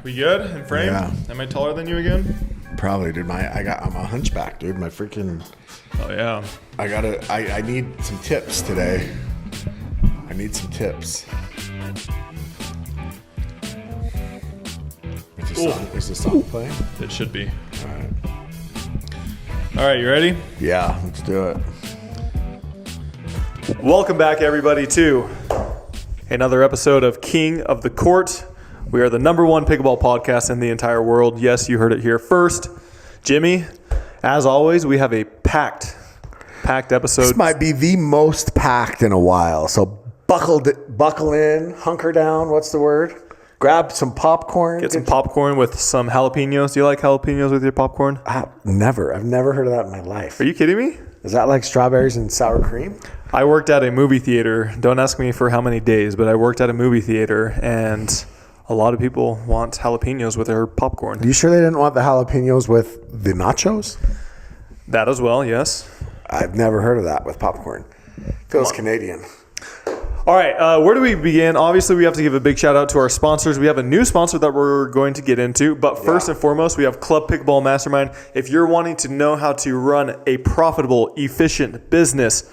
We good in frame? Yeah. Am I taller than you again? Probably, dude. I'm a hunchback, dude. My freaking. Oh yeah. I need some tips today. I need some tips. Is the song playing? It should be. All right. All right, you ready? Yeah, let's do it. Welcome back, everybody, to another episode of King of the Court. We are the #1 pickleball podcast in the entire world. Yes, you heard it here first. Jimmy, as always, we have a packed episode. This might be the most packed in a while. So buckle in, hunker down. What's the word? Grab some popcorn. Get some popcorn with some jalapenos. Do you like jalapenos with your popcorn? Never. I've never heard of that in my life. Are you kidding me? Is that like strawberries and sour cream? I worked at a movie theater. Don't ask me for how many days, but I worked at a movie theater, and a lot of people want jalapenos with their popcorn. Are you sure they didn't want the jalapenos with the nachos? That as well, yes. I've never heard of that with popcorn. Feels Canadian. All right, where do we begin? Obviously, we have to give a big shout out to our sponsors. We have a new sponsor that we're going to get into, but first and foremost, we have Club Pickleball Mastermind. If you're wanting to know how to run a profitable, efficient business,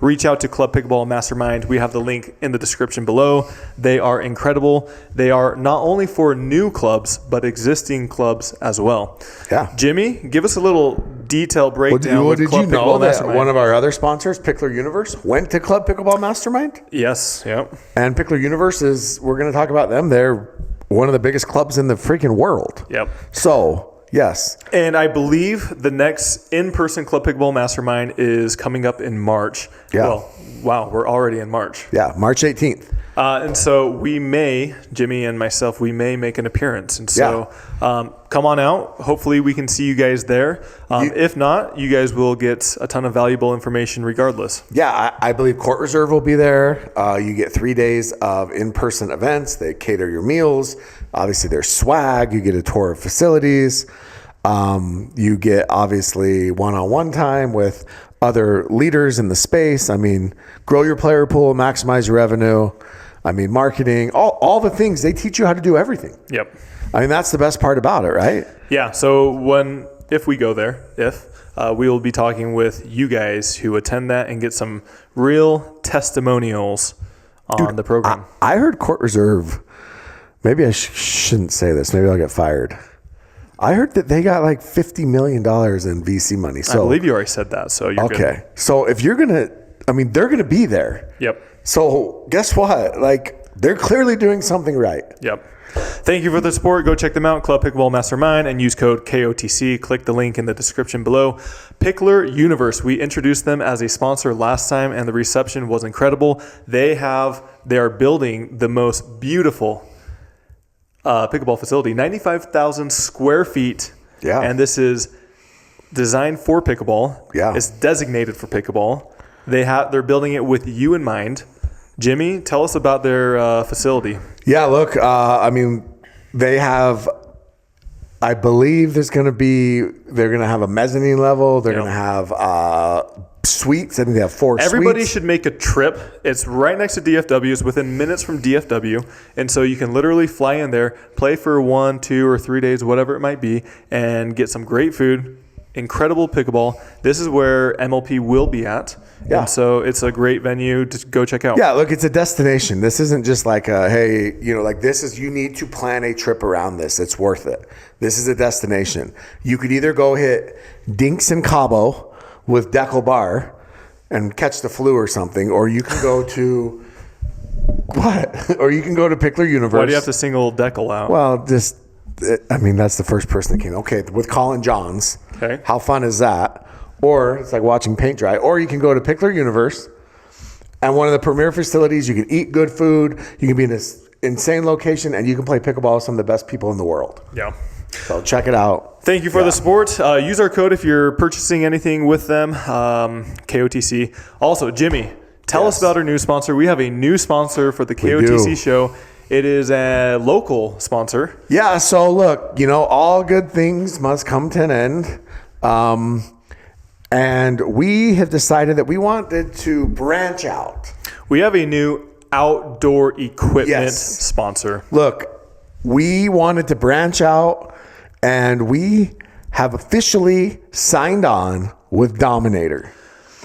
reach out to Club Pickleball Mastermind. We have the link in the description below. They are incredible. They are not only for new clubs, but existing clubs as well. Yeah. Jimmy, give us a little detailed breakdown. Did you know that Mastermind. one of our other sponsors, PICKLR Universe, went to Club Pickleball Mastermind? Yes, yep. And PICKLR Universe we're going to talk about them. They're one of the biggest clubs in the freaking world. Yep. So, yes. And I believe the next in-person Club Pickleball Mastermind is coming up in March. Yeah. Well, wow, we're already in March. Yeah, March 18th. And so we may, Jimmy and myself, we may make an appearance. And so come on out. Hopefully we can see you guys there. If not, you guys will get a ton of valuable information regardless. Yeah, I believe Court Reserve will be there. You get 3 days of in-person events. They cater your meals. Obviously, there's swag. You get a tour of facilities. You get, obviously, one-on-one time with other leaders in the space. I mean, grow your player pool, maximize your revenue. I mean, marketing, all the things. They teach you how to do everything. Yep. I mean, that's the best part about it, right? Yeah. So if we go there, we will be talking with you guys who attend that and get some real testimonials on the program. I heard Court Reserve. Maybe I shouldn't say this. Maybe I'll get fired. I heard that they got like $50 million in VC money. So I believe you already said that. So you're okay. So if you're they're going to be there. Yep. So guess what? Like, they're clearly doing something right. Yep. Thank you for the support. Go check them out, Club Pickleball Mastermind, and use code KOTC. Click the link in the description below. PICKLR Universe. We introduced them as a sponsor last time, and the reception was incredible. They are building the most beautiful pickleball facility, 95,000 square feet. Yeah. And this is designed for pickleball. Yeah. It's designated for pickleball. They're building it with you in mind. Jimmy, tell us about their facility. Yeah, look, they have, I believe they're going to have a mezzanine level. They're going to have suites. I think they have 4 suites. Everybody should make a trip. It's right next to DFW. It's within minutes from DFW. And so you can literally fly in there, play for 1, 2, or 3 days, whatever it might be, and get some great food, incredible pickleball. This is where MLP will be at. Yeah. And so it's a great venue to go check out. Yeah, look, it's a destination. This isn't just like you need to plan a trip around this. It's worth it. This is a destination. You could either go hit Dinks and Cabo with Deckel Bar and catch the flu or something, or you can go to what? Or you can go to PICKLR Universe. Why do you have to single Deckel out? Well, that's the first person that came. Okay, with Colin Johns. Okay. How fun is that? Or it's like watching paint dry. Or you can go to PICKLR Universe, and one of the premier facilities. You can eat good food. You can be in this insane location, and you can play pickleball with some of the best people in the world. Yeah. So check it out. Thank you for the support. Use our code if you're purchasing anything with them, KOTC. Also, Jimmy, tell us about our new sponsor. We have a new sponsor for the KOTC show. It is a local sponsor. Yeah, so look, all good things must come to an end. And we have decided that we wanted to branch out. We have a new outdoor equipment sponsor. Look, we wanted to branch out, and we have officially signed on with Dominator.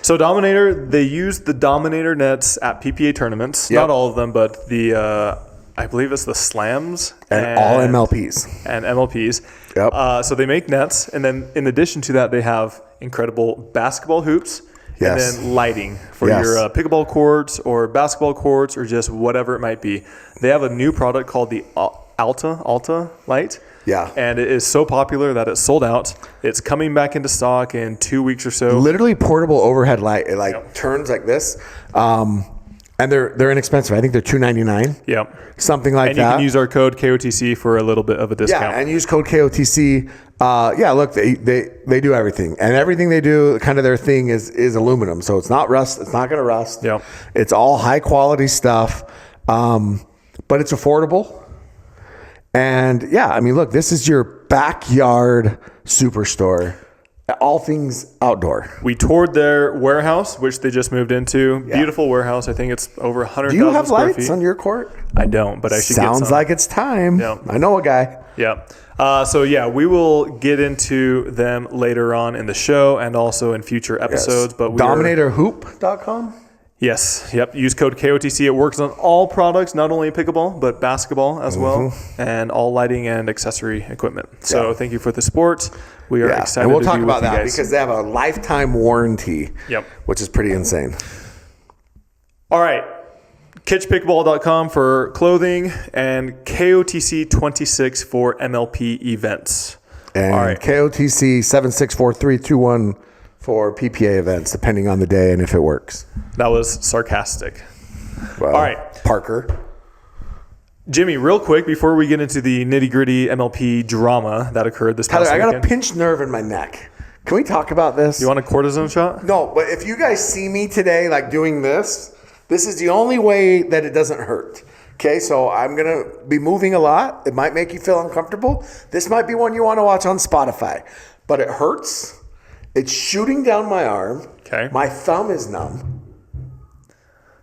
So Dominator, they use the Dominator nets at PPA tournaments. Yep. Not all of them, but the I believe it's the slams And all MLPs. and MLPs. Yep. So they make nets, and then in addition to that, they have incredible basketball hoops. Yes. And then lighting for Yes. your pickleball courts or basketball courts or just whatever it might be. They have a new product called the Alta light. Yeah. And it is so popular that it's sold out. It's coming back into stock in 2 weeks or so. Literally portable overhead light. It turns like this. And they're inexpensive. I think they're $299. Yep. Something like And that. you can use our code KOTC for a little bit of a discount. Yeah, and use code KOTC. Look, they do everything, and everything they do, kind of their thing is aluminum, so it's not rust. It's not going to rust. Yep. It's all high quality stuff, but it's affordable. And yeah, I mean, look, this is your backyard superstore. All things outdoor. We toured their warehouse, which they just moved into. Yeah. Beautiful warehouse. I think it's over 100,000 Do you have square lights feet. on your court? I don't, but I should get some. Sounds like it's time. Yeah. I know a guy. Yeah. We will get into them later on in the show and also in future episodes. Yes. But DominatorHoop.com? Yes. Yep. Use code KOTC. It works on all products, not only pickleball, but basketball as well, and all lighting and accessory equipment. So thank you for the support. We are excited and we'll to talk be about with you that guys. because they have a lifetime warranty, Yep. which is pretty insane. All right. KITCHPickleball.com for clothing and KOTC26 for MLP events. And all right. KOTC 764321 for PPA events, depending on the day and if it works. That was sarcastic. Well, All right. Parker. Jimmy, real quick, before we get into the nitty-gritty MLP drama that occurred this past Tyler, I got a weekend. pinched nerve in my neck. Can we talk about this? You want a cortisone shot? No, but if you guys see me today like doing this is the only way that it doesn't hurt. Okay, so I'm going to be moving a lot. It might make you feel uncomfortable. This might be one you want to watch on Spotify. But it hurts. It's shooting down my arm. Okay. My thumb is numb.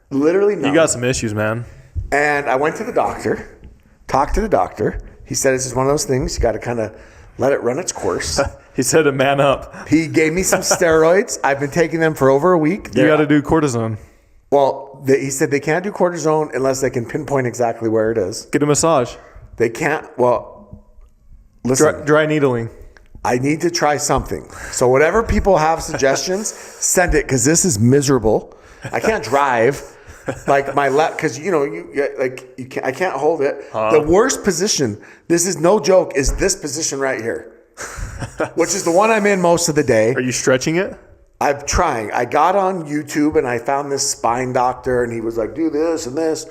Literally numb. You got some issues, man. And I went to the doctor, talked to the doctor. He said this is one of those things. You got to kind of let it run its course. He said to man up. He gave me some steroids. I've been taking them for over a week. You got to do cortisone. Well, he said they can't do cortisone unless they can pinpoint exactly where it is. Get a massage. They can't. Well, listen. Dry needling. I need to try something. So whatever people have suggestions, send it because this is miserable. I can't drive. Like my left, because I can't hold it. The worst position, this is no joke, is this position right here, which is the one I'm in most of the day. Are you stretching it? I'm trying. I got on YouTube and I found this spine doctor and he was like, do this and this.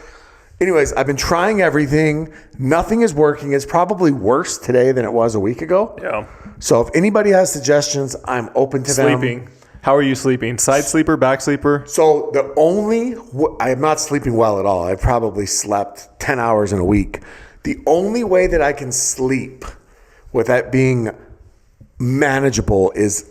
Anyways, I've been trying everything. Nothing is working. It's probably worse today than it was a week ago. Yeah. So if anybody has suggestions, I'm open to them. Sleeping. How are you sleeping? Side sleeper, back sleeper? So I'm not sleeping well at all. I probably slept 10 hours in a week. The only way that I can sleep without being manageable is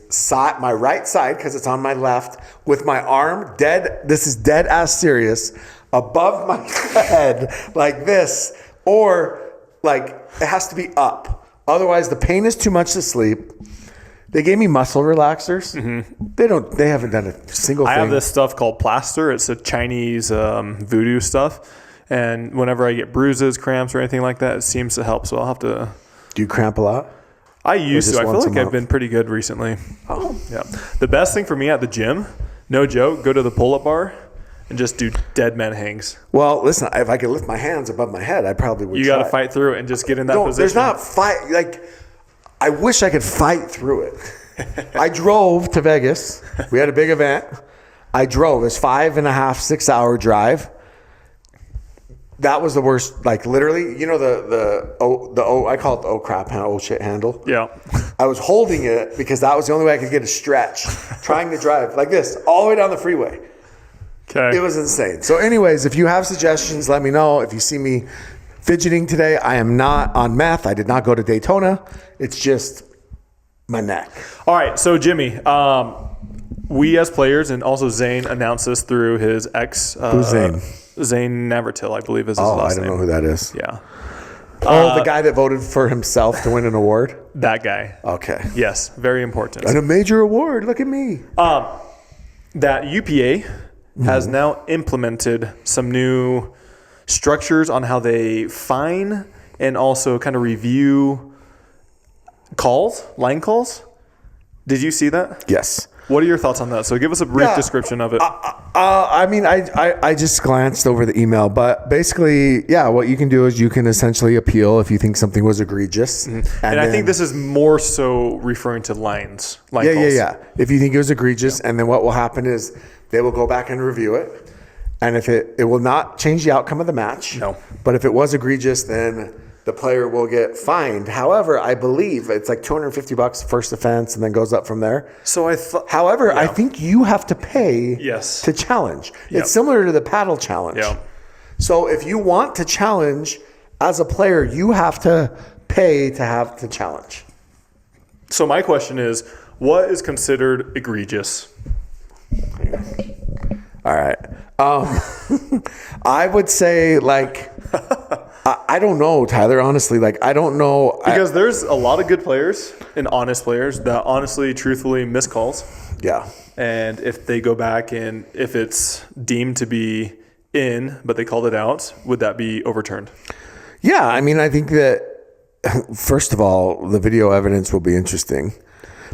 my right side, because it's on my left, with my arm dead. This is dead ass serious, above my head like this, or like it has to be up. Otherwise, the pain is too much to sleep. They gave me muscle relaxers. Mm-hmm. They haven't done a single thing. I have this stuff called plaster. It's a Chinese voodoo stuff. And whenever I get bruises, cramps, or anything like that, it seems to help. So I'll have to. Do you cramp a lot? I used to. I feel once a like I've month? been pretty good recently. Oh. Yeah. The best thing for me at the gym, no joke, go to the pull-up bar and just do dead man hangs. Well, listen, if I could lift my hands above my head, I probably would. You got to fight through it and just get in that position. There's not fight. Like, I wish I could fight through it. I drove to Vegas. We had a big event. I drove. It's 5.5, 6 hour drive. That was the worst. Like literally, you know I call it the crap shit handle. Yeah. I was holding it because that was the only way I could get a stretch. Trying to drive like this all the way down the freeway. Okay. It was insane. So anyways, if you have suggestions, let me know. If you see me fidgeting today, I am not on meth. I did not go to Daytona. It's just my neck. All right. So Jimmy, we as players, and also Zane announced this through his ex. Who's Zane? Zane Navratil, I believe is his last name. I don't know who that is. Yeah. Oh, the guy that voted for himself to win an award? That guy. Okay. Yes, very important. And a major award. Look at me. That UPA has now implemented some new structures on how they fine and also kind of review line calls. Did you see that? Yes. What are your thoughts on that? So give us a brief description of it. I mean, I just glanced over the email, but basically, yeah, what you can do is you can essentially appeal if you think something was egregious. Mm-hmm. And I think this is more so referring to line calls. Yeah. If you think it was egregious, and then what will happen is they will go back and review it. And if it will not change the outcome of the match. No. But if it was egregious, then the player will get fined. However, I believe it's like $250 first offense and then goes up from there. So However, I think you have to pay to challenge. Yep. It's similar to the paddle challenge. Yeah. So if you want to challenge as a player, you have to pay to have to challenge. So my question is, what is considered egregious? All right. I would say like... I don't know, Tyler, honestly. Like, I don't know. Because there's a lot of good players and honest players that honestly, truthfully miss calls. Yeah. And if they go back and if it's deemed to be in, but they called it out, would that be overturned? Yeah. I mean, I think that, first of all, the video evidence will be interesting.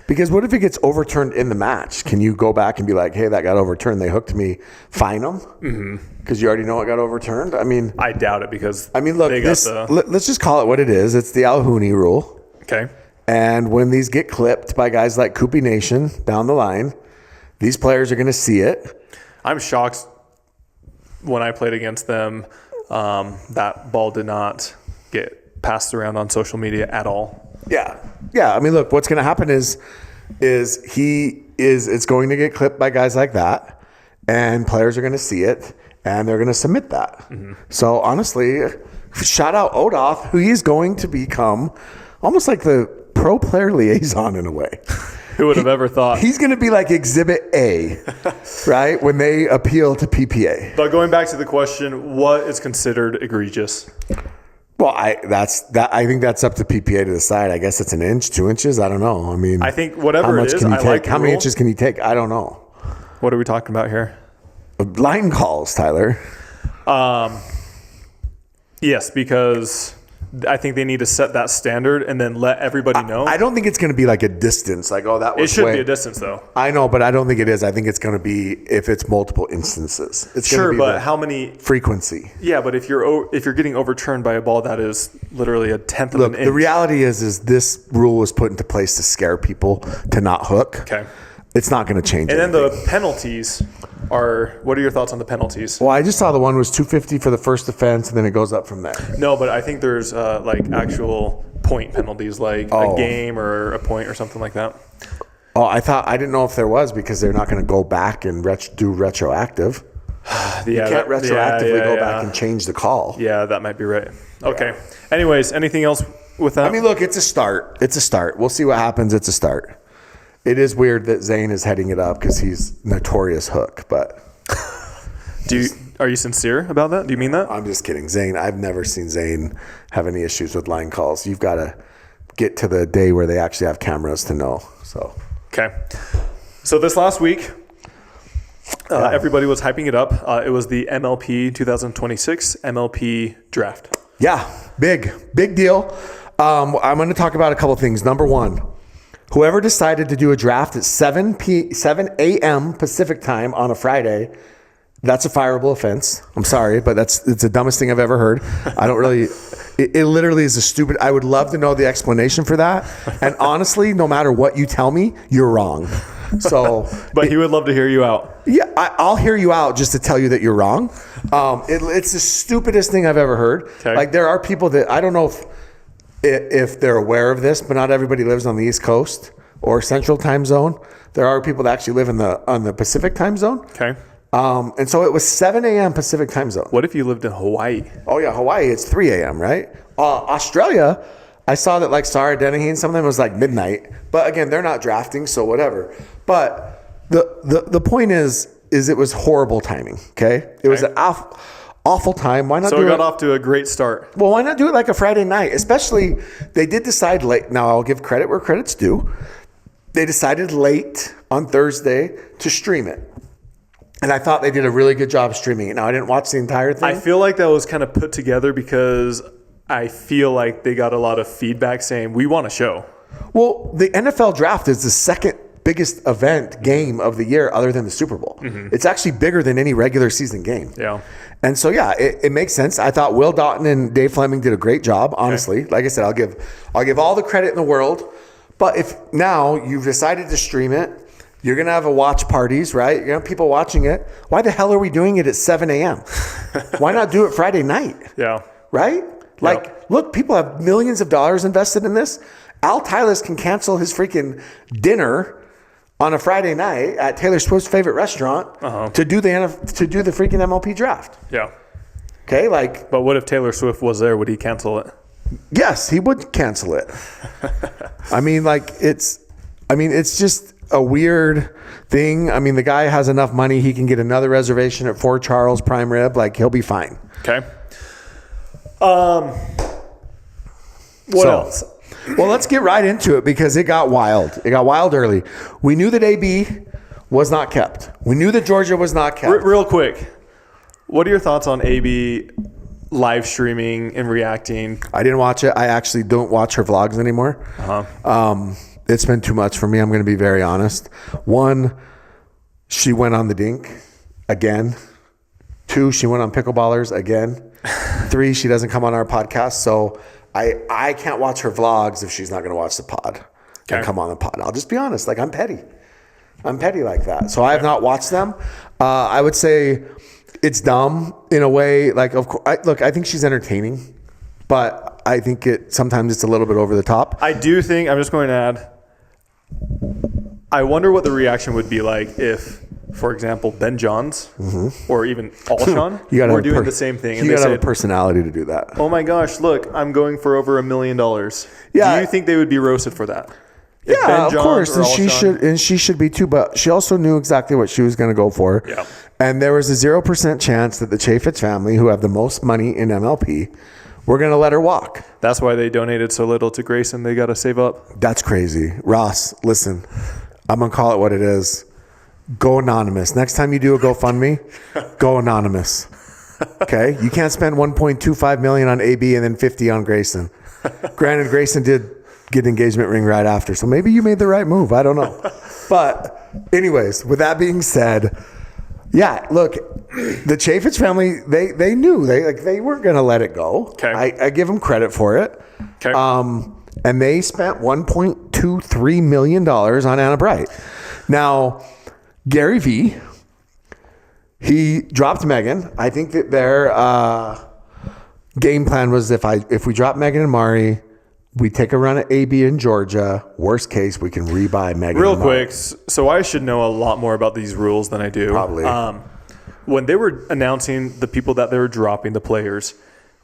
Because what if it gets overturned in the match? Can you go back and be like, hey, that got overturned. They hooked me. Fine them? Mm-hmm. Because you already know it got overturned? I mean... I doubt it because... I mean, look, let's just call it what it is. It's the Al-Hooney rule. Okay. And when these get clipped by guys like Koopy Nation down the line, these players are going to see it. I'm shocked when I played against them, that ball did not get passed around on social media at all. Yeah. I mean, look, what's going to happen is it's going to get clipped by guys like that, and players are going to see it, and they're going to submit that. Mm-hmm. So honestly, shout out Odoth, who he's going to become almost like the pro player liaison in a way. Who would have ever thought? He's going to be like Exhibit A, right? When they appeal to PPA. But going back to the question, what is considered egregious? Well, I think that's up to PPA to decide. I guess it's an inch, 2 inches. I don't know. I mean, I think whatever it is, how many inches can you take? I don't know. What are we talking about here? Line calls, Tyler. Yes, because I think they need to set that standard and then let everybody know. I don't think it's going to be like a distance, like, oh, that was It should be a distance, though. I know, but I don't think it is. I think it's going to be if it's multiple instances. It's sure, but how many? Frequency. Yeah, but if you're getting overturned by a ball that is literally a tenth of an inch. The reality is this rule was put into place to scare people to not hook. Okay. It's not going to change And anything. then the penalties are, what are your thoughts on the penalties? Well, I just saw the one was $250 for the first offense, and then it goes up from there. No, but I think there's like actual point penalties, like a game or a point or something like that. Oh, I didn't know if there was because they're not going to go back and do retroactive. You can't retroactively go back and change the call. Yeah, that might be right. Okay. Yeah. Anyways, anything else with that? I mean, look, it's a start. We'll see what happens. It's a start. It is weird that Zane is heading it up because he's notorious hook, but... Are you sincere about that? Do you mean that? I'm just kidding. Zane, I've never seen Zane have any issues with line calls. You've got to get to the day where they actually have cameras to know. So okay. So this last week, everybody was hyping it up. It was the MLP 2026 MLP Draft. Yeah, big deal. I'm going to talk about a couple things. Number one, whoever decided to do a draft at 7 a.m. Pacific time on a Friday, that's a fireable offense. I'm sorry, but it's the dumbest thing I've ever heard. I don't really, it literally is a stupid, I would love to know the explanation for that. And honestly, no matter what you tell me, you're wrong. So, but he would love to hear you out. Yeah, I'll hear you out just to tell you that you're wrong. It's the stupidest thing I've ever heard. Okay. Like there are people that, I don't know if they're aware of this, but not everybody lives on the East Coast or Central Time Zone. There are people that actually live on the Pacific Time Zone. Okay. And so it was 7 a.m. Pacific Time Zone. What if you lived in Hawaii? Oh yeah, Hawaii, it's 3 a.m., right? Australia, I saw that like Sarah Dennehy and some of them was like midnight. But again, they're not drafting, so whatever. But the point is it was horrible timing, okay? It was an awful time. Why not So do it got it? off to a great start. Well, why not do it like a Friday night? Especially, they did decide late. Now, I'll give credit where credit's due. They decided late on Thursday to stream it. And I thought they did a really good job streaming it. Now, I didn't watch the entire thing. I feel like that was kind of put together because I feel like they got a lot of feedback saying, we want a show. Well, the NFL draft is the second biggest game of the year other than the Super Bowl. It's actually bigger than any regular season game. Yeah. And so, yeah, it makes sense. I thought Will Doughton and Dave Fleming did a great job, honestly. Like I said, I'll give all the credit in the world. But if now you've decided to stream it, you're going to have watch parties, right? You're going to have people watching it. Why the hell are we doing it at 7 a.m.? Why not do it Friday night? Yeah. Right? Like, look, people have millions of dollars invested in this. Al Tyler can cancel his freaking dinner on a Friday night at Taylor Swift's favorite restaurant to do the freaking MLP draft. Yeah. Okay, like. But what if Taylor Swift was there? Would he cancel it? Yes, he would cancel it. I mean, it's just a weird thing. I mean, the guy has enough money; he can get another reservation at Fort Charles Prime Rib. Like, he'll be fine. Okay. What else? Well, let's get right into it because it got wild. It got wild early. We knew that AB was not kept. We knew that Georgia was not kept. Real quick, what are your thoughts on AB live streaming and reacting? I didn't watch it. I actually don't watch her vlogs anymore. It's been too much for me. I'm going to be very honest. 1, she went on the dink again. 2, she went on Pickleballers again. 3, she doesn't come on our podcast. So I can't watch her vlogs if she's not going to watch the pod and come on the pod. I'll just be honest. Like, I'm petty. I'm petty like that. So I have not watched them. I would say it's dumb in a way. Like, of course, I think she's entertaining, but I think sometimes it's a little bit over the top. I do think, I'm just going to add, I wonder what the reaction would be like if, for example, Ben Johns or even Alshon were doing the same thing. And You they got to have said, a personality to do that. oh my gosh, look, I'm going for over $1 million. Yeah. Do you think they would be roasted for that? If Yeah, Ben of Johns course, or and she should be too. But she also knew exactly what she was going to go for. Yeah. And there was a 0% chance that the Chaffetz family, who have the most money in MLP, were going to let her walk. That's why they donated so little to Grayson. They got to save up. That's crazy. Ross, listen, I'm going to call it what it is. Go anonymous. Next time you do a GoFundMe, go anonymous. Okay? You can't spend $1.25 million on AB and then $50 on Grayson. Granted, Grayson did get an engagement ring right after, so maybe you made the right move. I don't know. But anyways, with that being said, yeah, look, the Chaffetz family, they knew they weren't going to let it go. Okay. I give them credit for it. Okay. And they spent $1.23 million on Anna Bright. Now, Gary V, he dropped Megan. I think that their game plan was if we drop Megan and Mari, we take a run at AB in Georgia. Worst case, we can rebuy Megan. Real quick, so I should know a lot more about these rules than I do. Probably. When they were announcing the people that they were dropping, the players,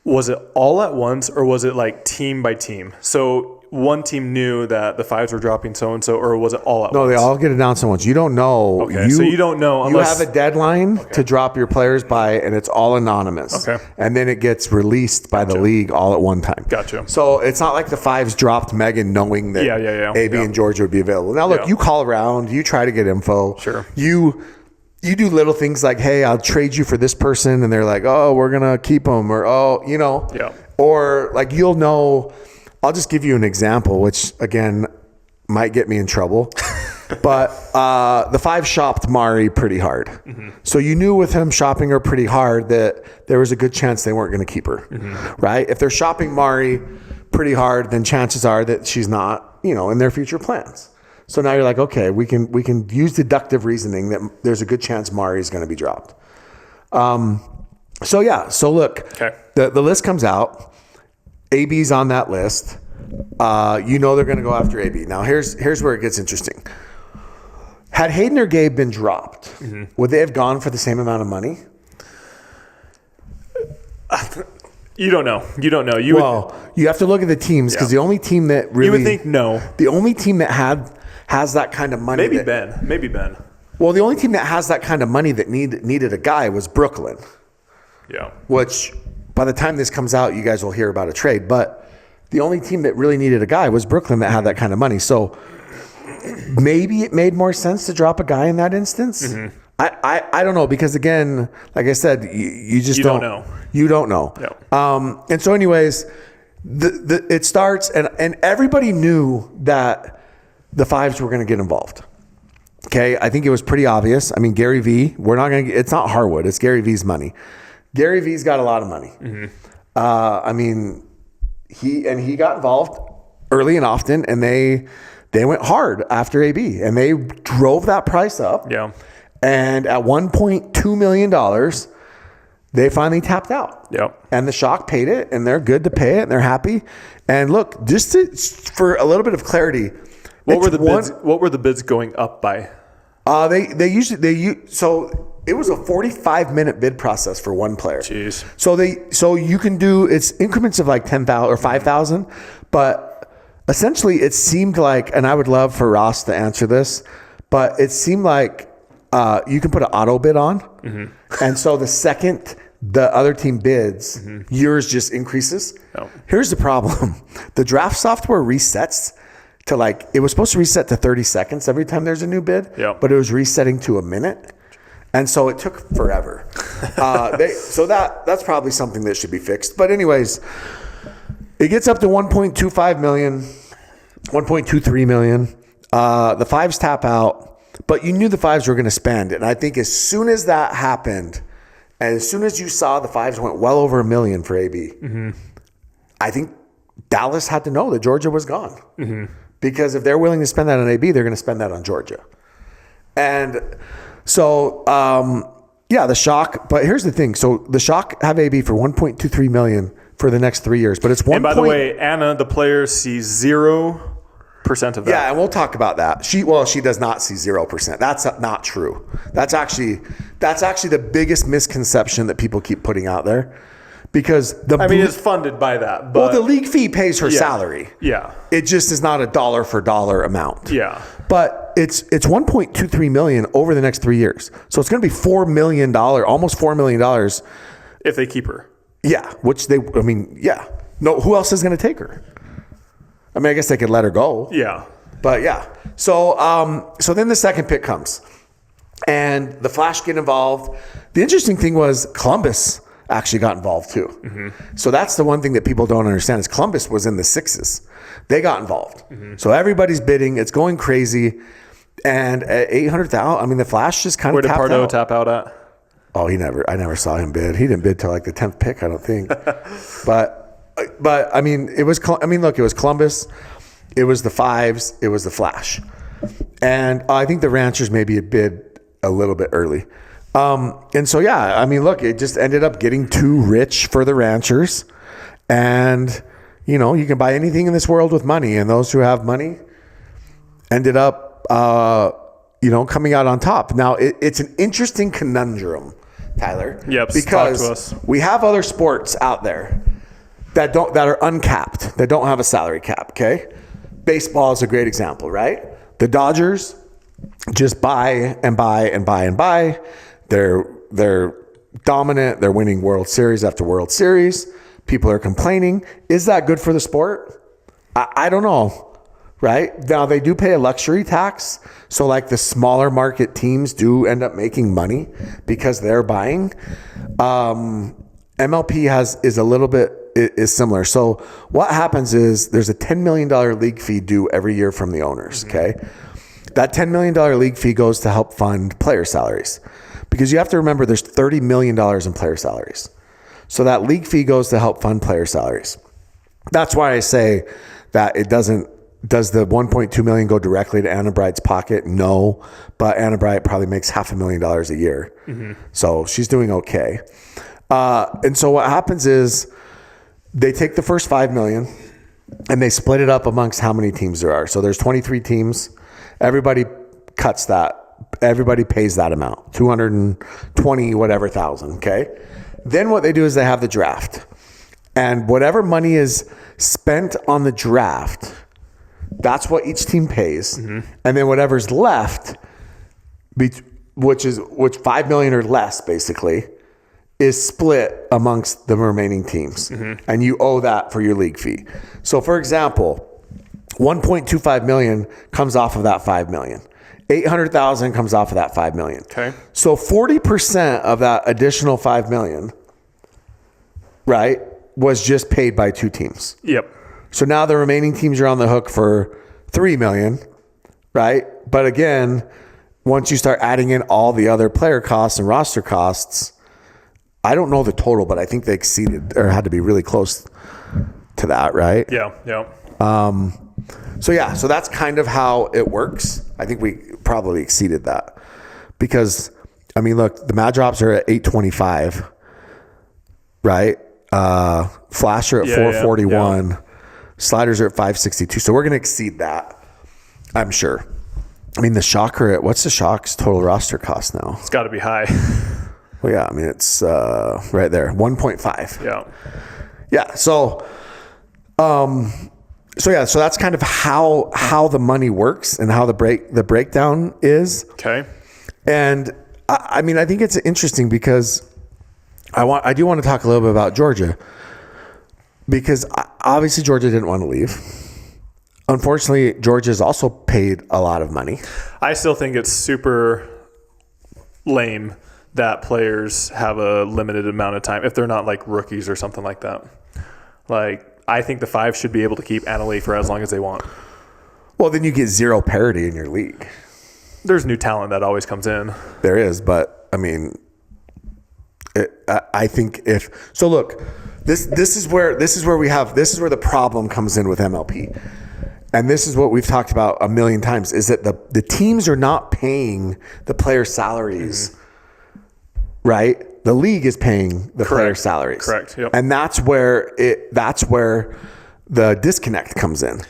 was it all at once or was it like team by team? So one team knew that the fives were dropping so-and-so, or was it all at once? No, they all get announced at once. You don't know. Okay, so you don't know unless... You have a deadline to drop your players by, and it's all anonymous. Okay. And then it gets released by the league all at one time. Gotcha. So it's not like the fives dropped Megan knowing that AB and Georgia would be available. Now, look, you call around. You try to get info. Sure. You do little things like, hey, I'll trade you for this person. And they're like, oh, we're going to keep them. Or, oh, you know. Yeah. Or like you'll know... I'll just give you an example, which again might get me in trouble. But the five shopped Mari pretty hard. Mm-hmm. So you knew with him shopping her pretty hard that there was a good chance they weren't going to keep her. Mm-hmm. Right? If they're shopping Mari pretty hard, then chances are that she's not, in their future plans. So now you're like, okay, we can use deductive reasoning that there's a good chance Mari is going to be dropped. So look, the list comes out. AB's on that list. They're going to go after AB. Now, here's where it gets interesting. Had Hayden or Gabe been dropped, would they have gone for the same amount of money? You don't know. You have to look at the teams because the only team that really... You would think no. The only team that has that kind of money... Maybe Ben. Well, the only team that has that kind of money that needed a guy was Brooklyn. Yeah. Which by the time this comes out, you guys will hear about a trade. But the only team that really needed a guy was Brooklyn that had that kind of money. So maybe it made more sense to drop a guy in that instance. Mm-hmm. I don't know, because again, like I said, you just don't know. You don't know. Yeah. And so anyways, it starts and everybody knew that the fives were going to get involved. Okay. I think it was pretty obvious. I mean, Gary V, it's not Harwood. It's Gary V's money. Gary V's got a lot of money. Mm-hmm. I mean, he got involved early and often, and they went hard after AB, and they drove that price up. Yeah. And at $1.2 million, they finally tapped out. Yep. And the Shock paid it, and they're good to pay it, and they're happy. And look, for a little bit of clarity, what were the bids going up by? So it was a 45-minute bid process for one player. Jeez. So you can do, it's increments of like 10,000 or 5,000, but essentially it seemed like, and I would love for Ross to answer this, but it seemed like you can put an auto bid on. Mm-hmm. And so the second the other team bids, mm-hmm. yours just increases. Oh. Here's the problem. The draft software resets to it was supposed to reset to 30 seconds every time there's a new bid, but it was resetting to a minute. And so it took forever. So that's probably something that should be fixed. But anyways, it gets up to 1.25 million, 1.23 million. The fives tap out, but you knew the fives were going to spend. And I think as soon as that happened, and as soon as you saw the fives went well over $1 million for AB, mm-hmm. I think Dallas had to know that Georgia was gone. Mm-hmm. Because if they're willing to spend that on AB, they're going to spend that on Georgia. And so, the Shock. But here's the thing. So the Shock have AB for $1.23 million for the next 3 years. But it's one. And by the way, Anna, the player, sees 0% of that. Yeah, and we'll talk about that. She does not see 0%. That's not true. That's actually the biggest misconception that people keep putting out there. Because it's funded by that. But the league fee pays her salary. Yeah. It just is not a dollar for dollar amount. Yeah. But it's $1.23 million over the next 3 years. So it's going to be $4 million, almost $4 million. If they keep her. Yeah. No, who else is going to take her? I mean, I guess they could let her go. Yeah. But yeah. So then the second pick comes. And the Flash get involved. The interesting thing was Columbus actually got involved too. Mm-hmm. So that's the one thing that people don't understand is Columbus was in the sixes. They got involved. Mm-hmm. So everybody's bidding. It's going crazy. And at 800,000, the Flash just kind of tapped out. Where did Pardo tap out at? Oh, I never saw him bid. He didn't bid till the 10th pick, I don't think. but it was Columbus. It was the fives. It was the Flash. And I think the Ranchers maybe had bid a little bit early. It just ended up getting too rich for the Ranchers. And, you can buy anything in this world with money. And those who have money ended up, coming out on top. Now, it's an interesting conundrum, Tyler. Yep. Because we have other sports out there that are uncapped, that don't have a salary cap, okay? Baseball is a great example, right? The Dodgers just buy and buy and buy and buy. They're dominant. They're winning World Series after World Series. People are complaining. Is that good for the sport? I don't know, right? Now, they do pay a luxury tax. So, the smaller market teams do end up making money because they're buying. MLP is a little bit is similar. So, what happens is there's a $10 million league fee due every year from the owners, okay? That $10 million league fee goes to help fund player salaries. Because you have to remember there's $30 million in player salaries. So that league fee goes to help fund player salaries. That's why I say that does the $1.2 million go directly to Anna Bright's pocket? No, but Anna Bright probably makes $500,000 a year. Mm-hmm. So she's doing okay. And so what happens is they take the first $5 million and they split it up amongst how many teams there are. So there's 23 teams. Everybody cuts that. Everybody pays that amount, 220 whatever thousand, okay? Then what they do is they have the draft. And whatever money is spent on the draft, that's what each team pays. Mm-hmm. And then whatever's left, which $5 million or less basically, is split amongst the remaining teams. And you owe that for your league fee. So for example, 1.25 million comes off of that 5 million. 800,000 comes off of that 5 million. Okay. So 40% of that additional 5 million, right, was just paid by 2 teams. Yep. So now the remaining teams are on the hook for 3 million, right? But again, once you start adding in all the other player costs and roster costs, I don't know the total, but I think they exceeded or had to be really close to that, right? Yeah. Yeah. So that's kind of how it works. I think we probably exceeded that because, I mean, look, the Mad Drops are at 825, right? Flasher at 441. Yeah. Sliders are at 562. So we're going to exceed that, I'm sure. I mean, the Shocker, what's the Shock's total roster cost now? It's got to be high. Well, yeah, I mean, it's right there, 1.5. Yeah. Yeah. So that's kind of how the money works and how the breakdown is. Okay. And I mean, I think it's interesting because I do want to talk a little bit about Georgia because obviously Georgia didn't want to leave. Unfortunately, Georgia's also paid a lot of money. I still think it's super lame that players have a limited amount of time if they're not like rookies or something like that. Like, I think the 5 should be able to keep Annalee for as long as they want. Well, then you get zero parity in your league. There's new talent that always comes in. There is, but I mean, I think look, this is where the problem comes in with MLP. And this is what we've talked about a million times is that the teams are not paying the player salaries, right? The league is paying the player salaries. Correct. Yep. And that's where the disconnect comes in. Yep.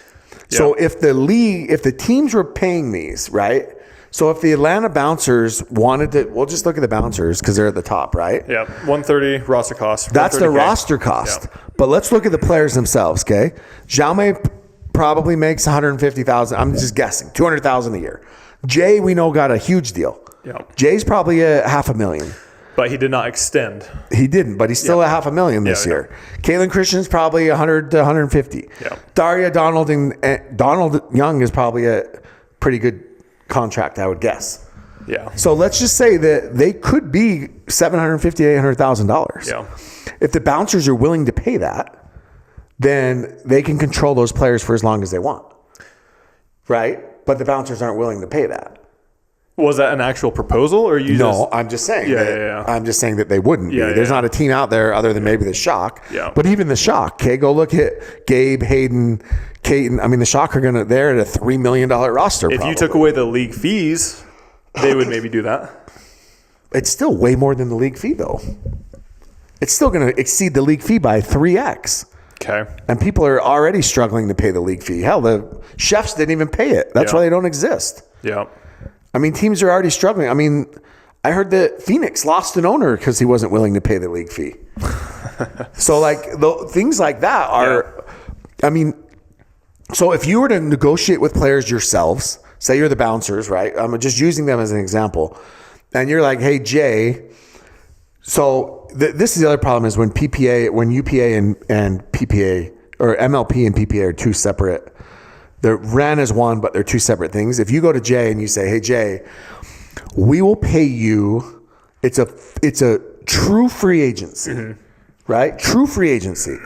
So if the teams were paying these, right? So if the Atlanta Bouncers wanted to, we'll just look at the Bouncers because they're at the top, right? Yeah, 130 roster cost. That's the roster cost. Yep. But let's look at the players themselves, okay? Jaume probably makes 150,000. I'm just guessing, 200,000 a year. Jay, we know, got a huge deal. Yep. Jay's probably a $500,000. But he did not extend. He didn't, but he's still at $500,000 this year. Kaylin Christian's probably 100 to 150. Yeah. Daria Donald and Donald Young is probably a pretty good contract, I would guess. Yeah. So let's just say that they could be $750,000, $800,000. Yeah. If the Bouncers are willing to pay that, then they can control those players for as long as they want, right? But the Bouncers aren't willing to pay that. Was that an actual proposal, or you? No, I'm just saying. I'm just saying that they wouldn't be. There's not a team out there other than maybe the Shock. Yeah. But even the Shock, okay, go look at Gabe, Hayden, Caton. I mean, the Shock are they're at a $3 million roster. If you took away the league fees, they would maybe do that. It's still way more than the league fee, though. It's still going to exceed the league fee by 3x. Okay. And people are already struggling to pay the league fee. Hell, the Chefs didn't even pay it. That's why they don't exist. Yeah. I mean, teams are already struggling. I mean, I heard that Phoenix lost an owner because he wasn't willing to pay the league fee. So, like, things like that are, I mean, so if you were to negotiate with players yourselves, say you're the Bouncers, right? I'm just using them as an example. And you're like, hey, Jay, so this is the other problem is when UPA and PPA, or MLP and PPA are two separate. They're ran as one, but they're two separate things. If you go to Jay and you say, hey, Jay, we will pay you. It's a true free agency, right? True free agency.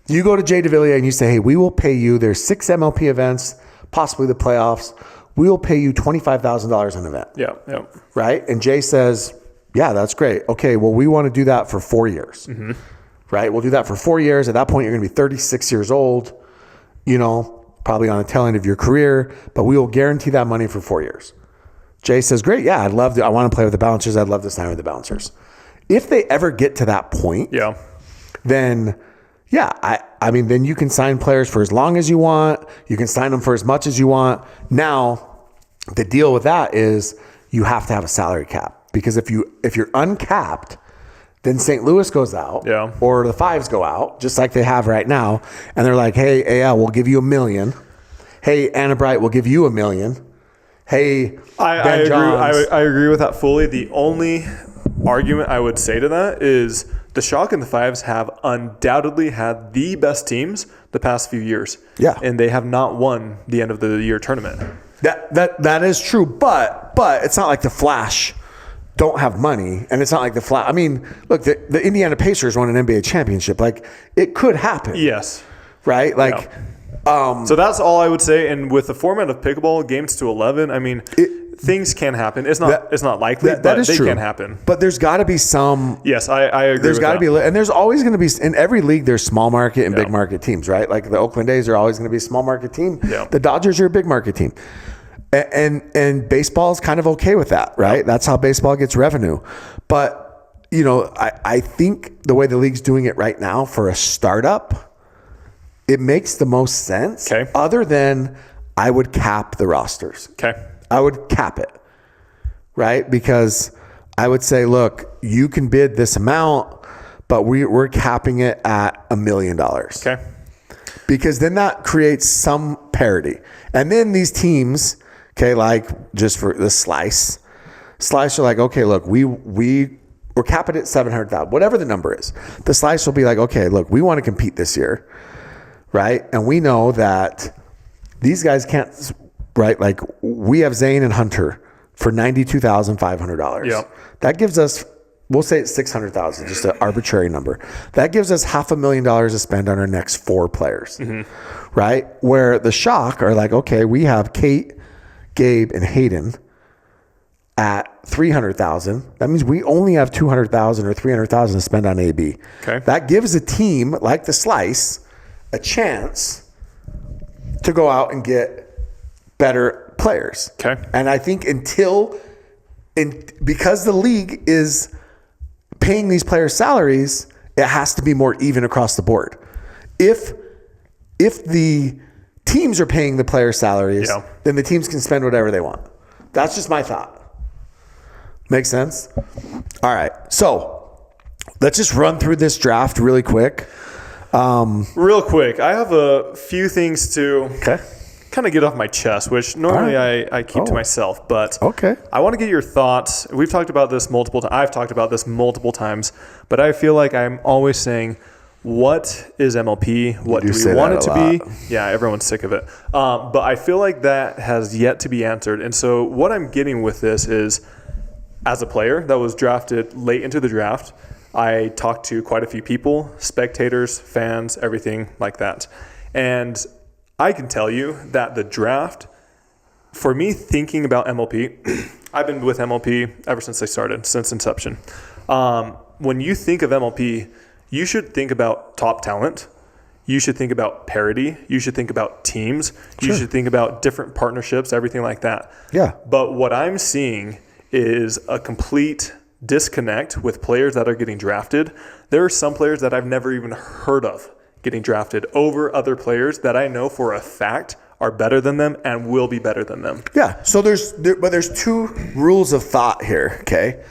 You go to Jay DeVilliers and you say, hey, we will pay you. There's 6 MLP events, possibly the playoffs. We will pay you $25,000 an event. Yeah, yeah. Right? And Jay says, yeah, that's great. Okay, well, we want to do that for 4 years. Right? We'll do that for 4 years. At that point, you're going to be 36 years old, probably on the tail end of your career, but we will guarantee that money for 4 years. Jay says, great, yeah, I want to play with the Bouncers. I'd love to sign with the Bouncers. If they ever get to that point, then, then you can sign players for as long as you want. You can sign them for as much as you want. Now, the deal with that is you have to have a salary cap. Because if you're uncapped, then St. Louis goes out, or the Fives go out, just like they have right now, and they're like, "Hey, AL, we'll give you $1 million. Hey, Anna Bright, we'll give you $1 million. Hey, I agree with that fully. The only argument I would say to that is the Shock and the Fives have undoubtedly had the best teams the past few years. Yeah. And they have not won the end of the year tournament. That is true, but it's not like the Flash don't have money, and it's not like the Flash. I mean, look, the Indiana Pacers won an NBA championship. Like, it could happen. Yes. Right? Like, so that's all I would say. And with the format of pickleball, games to 11, I mean, things can happen. It's not likely, but they can happen. But there's got to be some. Yes, I agree. There's got to be, and there's always going to be in every league. There's small market and big market teams, right? Like the Oakland A's are always going to be a small market team. Yeah. The Dodgers are a big market team, and baseball is kind of okay with that, right? Yep. That's how baseball gets revenue. But I think the way the league's doing it right now for a startup, it makes the most sense. Okay. Other than I would cap the rosters. Okay. I would cap it, right? Because I would say, look, you can bid this amount, but we're capping it at $1 million. Okay. Because then that creates some parity. And then these teams, okay, like just for the Slice are like, okay, look, we're capping it at 700,000, whatever the number is. The Slice will be like, okay, look, we want to compete this year, right? And we know that these guys can't, right? Like we have Zane and Hunter for $92,500. Yep. That gives us, we'll say it's 600,000, just an arbitrary number. That gives us $500,000 to spend on our next 4 players, right? Where the Shock are like, okay, we have Kate, Gabe, and Hayden at 300,000. That means we only have 200,000 or 300,000 to spend on AB. Okay. That gives a team like the Slice a chance to go out and get better players. Okay. And I think because the league is paying these players salaries, it has to be more even across the board. If the teams are paying the players salaries, then the teams can spend whatever they want. That's just my thought. Make sense? All right. So let's just run through this draft really quick. Real quick, I have a few things to Okay. kind of get off my chest, which normally I keep to myself, but Okay. I want to get your thoughts. We've talked about this multiple times. I've talked about this multiple times, but I feel like I'm always saying, what is MLP? What do we want it to be? Yeah, everyone's sick of it. But I feel like that has yet to be answered. And so what I'm getting with this is, as a player that was drafted late into the draft, I talked to quite a few people, spectators, fans, everything like that. And I can tell you that the draft, for me thinking about MLP, I've been with MLP ever since they started, since inception. When you think of MLP, you should think about top talent. You should think about parity. You should think about teams. Sure. You should think about different partnerships, everything like that. Yeah. But what I'm seeing is a complete disconnect with players that are getting drafted. There are some players that I've never even heard of getting drafted over other players that I know for a fact are better than them and will be better than them. Yeah. So there's 2 rules of thought here. Okay.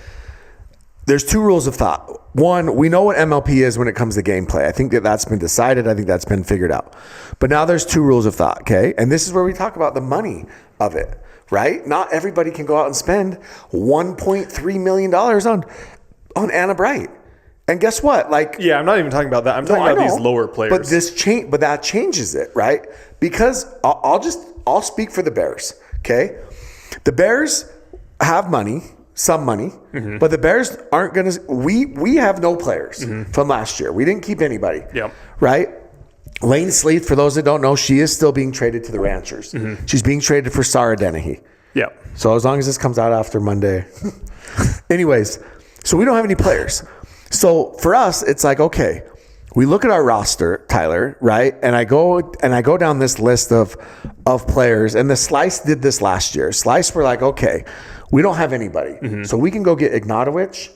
There's 2 rules of thought. One, we know what MLP is when it comes to gameplay. I think that's been decided. I think that's been figured out. But now there's 2 rules of thought. Okay. And this is where we talk about the money of it, right? Not everybody can go out and spend $1.3 million on Anna Bright. And guess what? Like, yeah, I'm not even talking about that. I'm talking about these lower players. But that changes it, right? Because I'll speak for the Bears. Okay, the Bears have money, some money, but the Bears aren't gonna. We have no players from last year. We didn't keep anybody. Yep. Right. Lane Sleeth, for those that don't know, she is still being traded to the Ranchers. She's being traded for Sarah Dennehy. Yeah. So as long as this comes out after Monday. Anyways, so we don't have any players. So for us, it's like, okay, we look at our roster, Tyler, right? And I go down this list of players, and the Slice did this last year. Slice were like, okay, we don't have anybody. So we can go get Ignatowicz,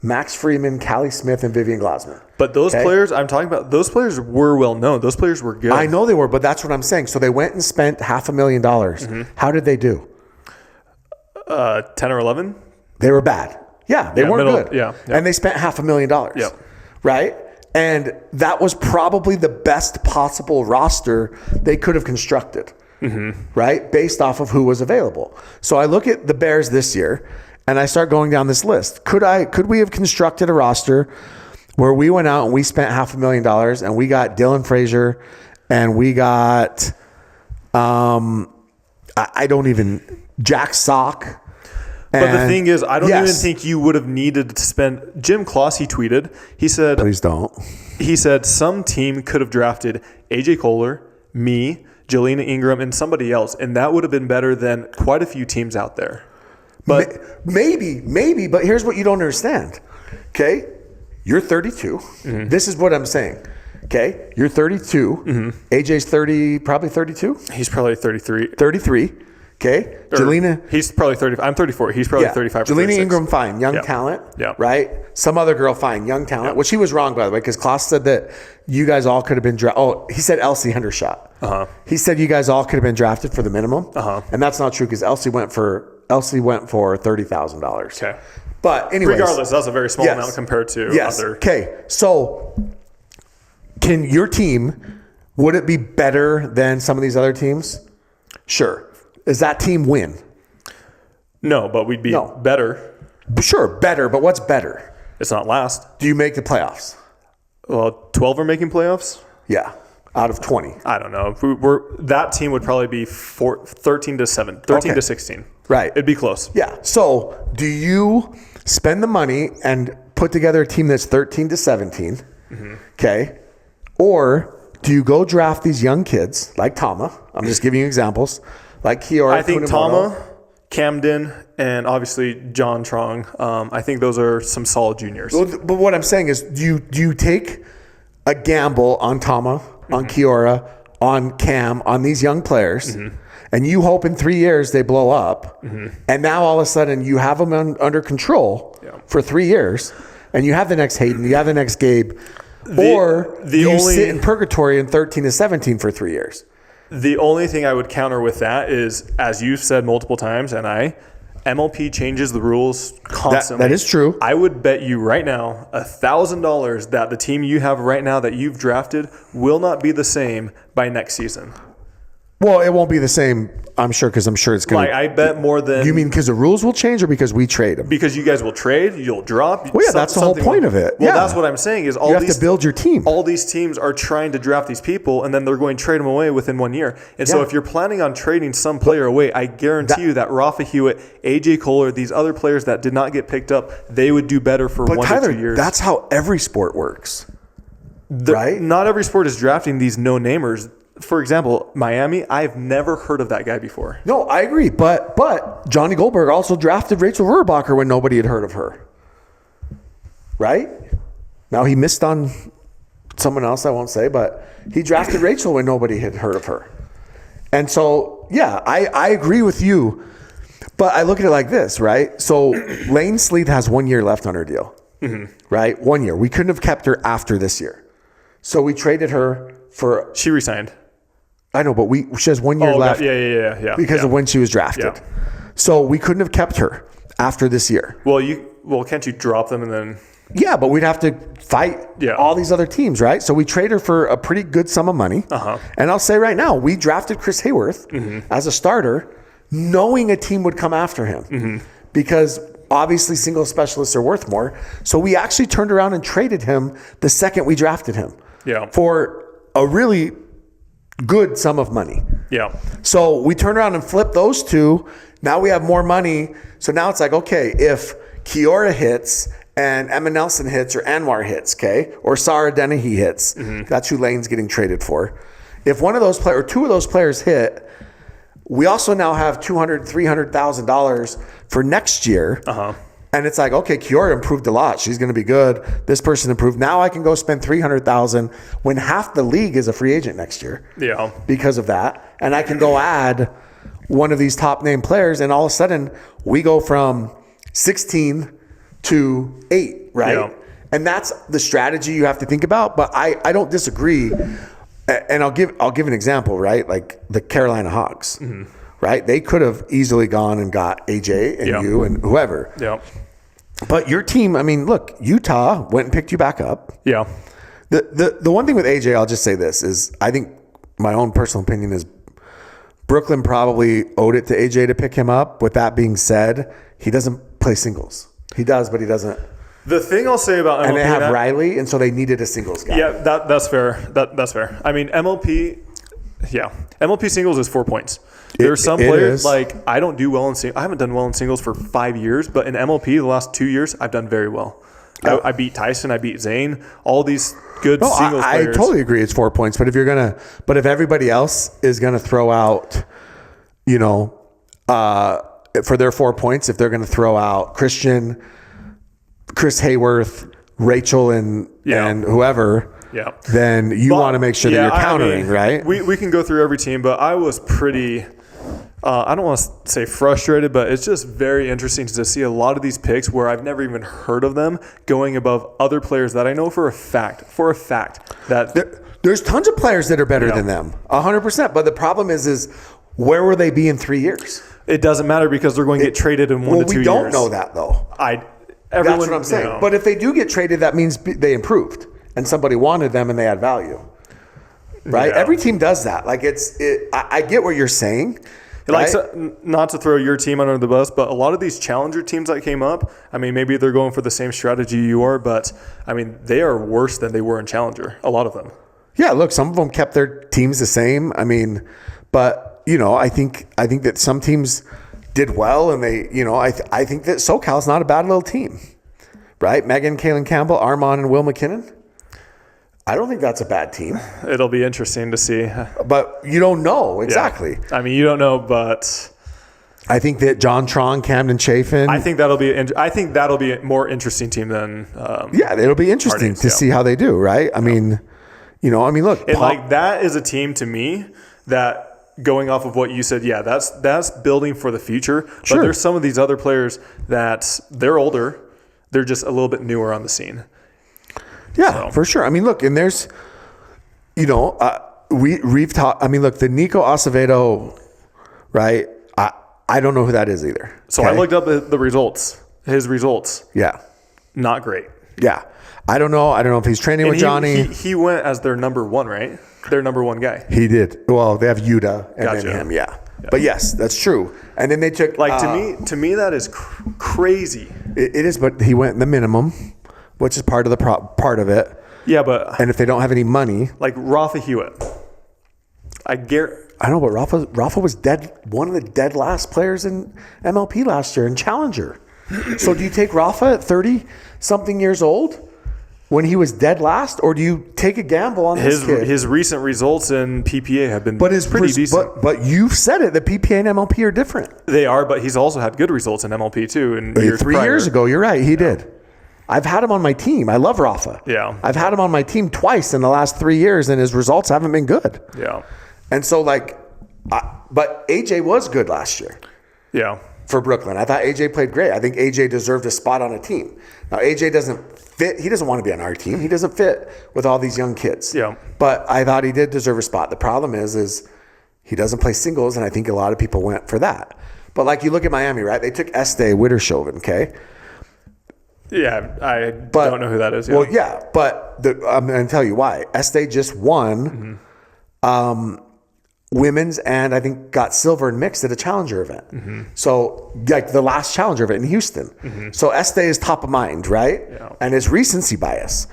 Max Freeman, Callie Smith, and Vivian Glasman. But those players I'm talking about, those players were well known. Those players were good. I know they were, but that's what I'm saying. So they went and spent $500,000. How did they do? 10 or 11? They were bad. Yeah, they weren't good. Yeah. And they spent $500,000. Yep. Right? And that was probably the best possible roster they could have constructed. Right? Based off of who was available. So I look at the Bears this year, And I start going down this list. Could we have constructed a roster where we went out and we spent $500,000 and we got Dylan Frazier and we got Jack Sock. But the thing is, I don't even think you would have needed to spend. Jim Clossy tweeted, he said, please don't. He said some team could have drafted AJ Kohler, me, Jelena Ingram, and somebody else, and that would have been better than quite a few teams out there. But maybe, but here's what you don't understand. Okay? You're 32. Mm-hmm. This is what I'm saying. Okay? You're 32. Mm-hmm. AJ's 30, probably 32. He's probably 33. 33. Okay? Jelena. He's probably 30. I'm 34. He's probably 35 or Jelena 36. Ingram, fine. Young talent. Yeah. Right? Some other girl, fine. Young talent. Which he was wrong, by the way, because Klaus said that you guys all could have been drafted. Oh, he said Elsie Hendershot. Uh-huh. He said you guys all could have been drafted for the minimum. Uh-huh. And that's not true because Elsie went for $30,000. Okay. But anyways. Regardless, that's a very small amount compared to other. Okay. So can your team, would it be better than some of these other teams? Sure. Does that team win? No, but we'd be better. Sure, better, but what's better? It's not last. Do you make the playoffs? Well, 12 are making playoffs? Yeah, out of 20. I don't know. That team would probably be 13 to 16. Right. It'd be close. Yeah. So do you spend the money and put together a team that's 13 to 17? Mm-hmm. Okay. Or do you go draft these young kids like Tama? I'm just giving you examples. Like Kiora, I think Tama, Camden, and obviously John Trong. I think those are some solid juniors. But what I'm saying is, do you take a gamble on Tama, on Kiora, on Cam, on these young players, and you hope in 3 years they blow up, and now all of a sudden you have them under control for 3 years, and you have the next Hayden, you have the next Gabe, or you sit in purgatory in 13 to 17 for 3 years. The only thing I would counter with that is, as you've said multiple times, MLP changes the rules constantly. That is true. I would bet you right now $1,000 that the team you have right now that you've drafted will not be the same by next season. Well, it won't be the same, I'm sure, because I'm sure it's going to... I bet more than... You mean because the rules will change or because we trade them? Because you guys will trade, you'll drop. Well, yeah, that's the whole point of it. Well, that's what I'm saying is you have to build your team. All these teams are trying to draft these people, and then they're going to trade them away within 1 year. And so if you're planning on trading some player away, I guarantee you that Rafa Hewitt, AJ Kohler, these other players that did not get picked up, they would do better for 1 to 2 years. That's how every sport works, right? Not every sport is drafting these no-namers. For example, Miami, I've never heard of that guy before. No, I agree. But Johnny Goldberg also drafted Rachel Verbacher when nobody had heard of her. Right? Now, he missed on someone else, I won't say, but he drafted Rachel when nobody had heard of her. And so, yeah, I agree with you. But I look at it like this, right? So Lane Sleeth has 1 year left on her deal. Mm-hmm. Right? 1 year. We couldn't have kept her after this year. So we traded her for... She resigned. I know, but she has 1 year left. Yeah. Because of when she was drafted. Yeah. So we couldn't have kept her after this year. Well, can't you drop them and then? Yeah, but we'd have to fight all these other teams, right? So we trade her for a pretty good sum of money. Uh-huh. And I'll say right now, we drafted Chris Hayworth as a starter, knowing a team would come after him because obviously single specialists are worth more. So we actually turned around and traded him the second we drafted him for a really good sum of money. Yeah. So we turn around and flip those two. Now we have more money. So now it's like, okay, if Kiora hits and Emma Nelson hits or Anwar hits, okay, or Sarah Dennehy hits, that's who Lane's getting traded for. If one of those players or two of those players hit, we also now have $200,000, $300,000 for next year. And it's like, okay, Kiora improved a lot. She's going to be good. This person improved. Now I can go spend $300,000 when half the league is a free agent next year. Yeah. Because of that. And I can go add one of these top name players, and all of a sudden we go from 16 to 8, right? Yeah. And that's the strategy you have to think about. But I don't disagree. And I'll give an example, right? Like the Carolina Hawks, right? They could have easily gone and got AJ and you and whoever. Yeah. But your team, I mean, look, Utah went and picked you back up. Yeah. The one thing with AJ, I'll just say this, is I think my own personal opinion is Brooklyn probably owed it to AJ to pick him up. With that being said, he doesn't play singles. He does, but he doesn't. The thing I'll say about MLP, And they have Riley, and so they needed a singles guy. Yeah, that's fair. That's fair. I mean, MLP singles is 4 points. There are some players like I don't do well in singles. I haven't done well in singles for 5 years, but in MLP the last 2 years I've done very well. Yep. I beat Tyson, I beat Zane, all these good singles players. I totally agree it's 4 points, but if everybody else is gonna throw out, for their 4 points, if they're gonna throw out Christian, Chris Hayworth, Rachel, and whoever, then you want to make sure that you're countering, right? We can go through every team, but I was pretty, I don't want to say frustrated, but it's just very interesting to see a lot of these picks where I've never even heard of them going above other players that I know for a fact that there's tons of players that are better than them, 100%. But the problem is where will they be in 3 years? It doesn't matter because they're going to get traded in 1 to 2 years. We don't know that though. That's what I'm saying. But if they do get traded, that means they improved and somebody wanted them and they had value, right? Yeah. Every team does that. Like I get what you're saying. Right? Not to throw your team under the bus, but a lot of these challenger teams that came up, I mean, maybe they're going for the same strategy you are, but I mean, they are worse than they were in challenger. A lot of them. Yeah, look, some of them kept their teams the same. I mean, but I think that some teams did well, and they, I think that SoCal's not a bad little team, right? Megan, Kaylin Campbell, Armand, and Will McKinnon. I don't think that's a bad team. It'll be interesting to see. But you don't know exactly. Yeah. I mean, you don't know, but I think that John Trong, Camden Chafin. I think that'll be a more interesting team than. It'll be interesting to see how they do, right? I mean, look, and that is a team to me that. Going off of what you said, that's building for the future. But there's some of these other players that they're older, they're just a little bit newer on the scene. Yeah, for sure. I mean, look, and there's, we've talked. I mean, look, the Nico Acevedo, right? I don't know who that is either. So I looked up the results. His results. Yeah, not great. Yeah, I don't know if he's training with Johnny. He went as their number one, right? Their number one guy. He did. Well, they have Yuta and then him. Yeah. But yes, that's true. And then they took to me that is crazy. It is, but he went the minimum, which is part of the part of it. Yeah, but and if they don't have any money, like Rafa Hewitt, I know, but Rafa was dead. One of the dead last players in MLP last year in Challenger. So do you take Rafa at 30-something years old? When he was dead last, or do you take a gamble on this kid? His recent results in PPA have been pretty decent. But you've said it, the PPA and MLP are different. They are, but he's also had good results in MLP too. In years 3 years ago, you're right, he did. I've had him on my team. I love Rafa. Yeah. I've had him on my team twice in the last 3 years, and his results haven't been good. Yeah. And so, but AJ was good last year. Yeah. For Brooklyn. I thought AJ played great. I think AJ deserved a spot on a team. Now, AJ doesn't fit. He doesn't want to be on our team. He doesn't fit with all these young kids. Yeah. But I thought he did deserve a spot. The problem is he doesn't play singles, and I think a lot of people went for that. But like you look at Miami, right? They took Este Wittershoven, okay? Yeah, I don't know who that is. Yeah. Well, yeah, but I'm going to tell you why. Este just won women's, and I think got silver and mixed at a challenger event. Mm-hmm. So like the last challenger event in Houston. Mm-hmm. So Este is top of mind, right? Yeah. And it's recency bias.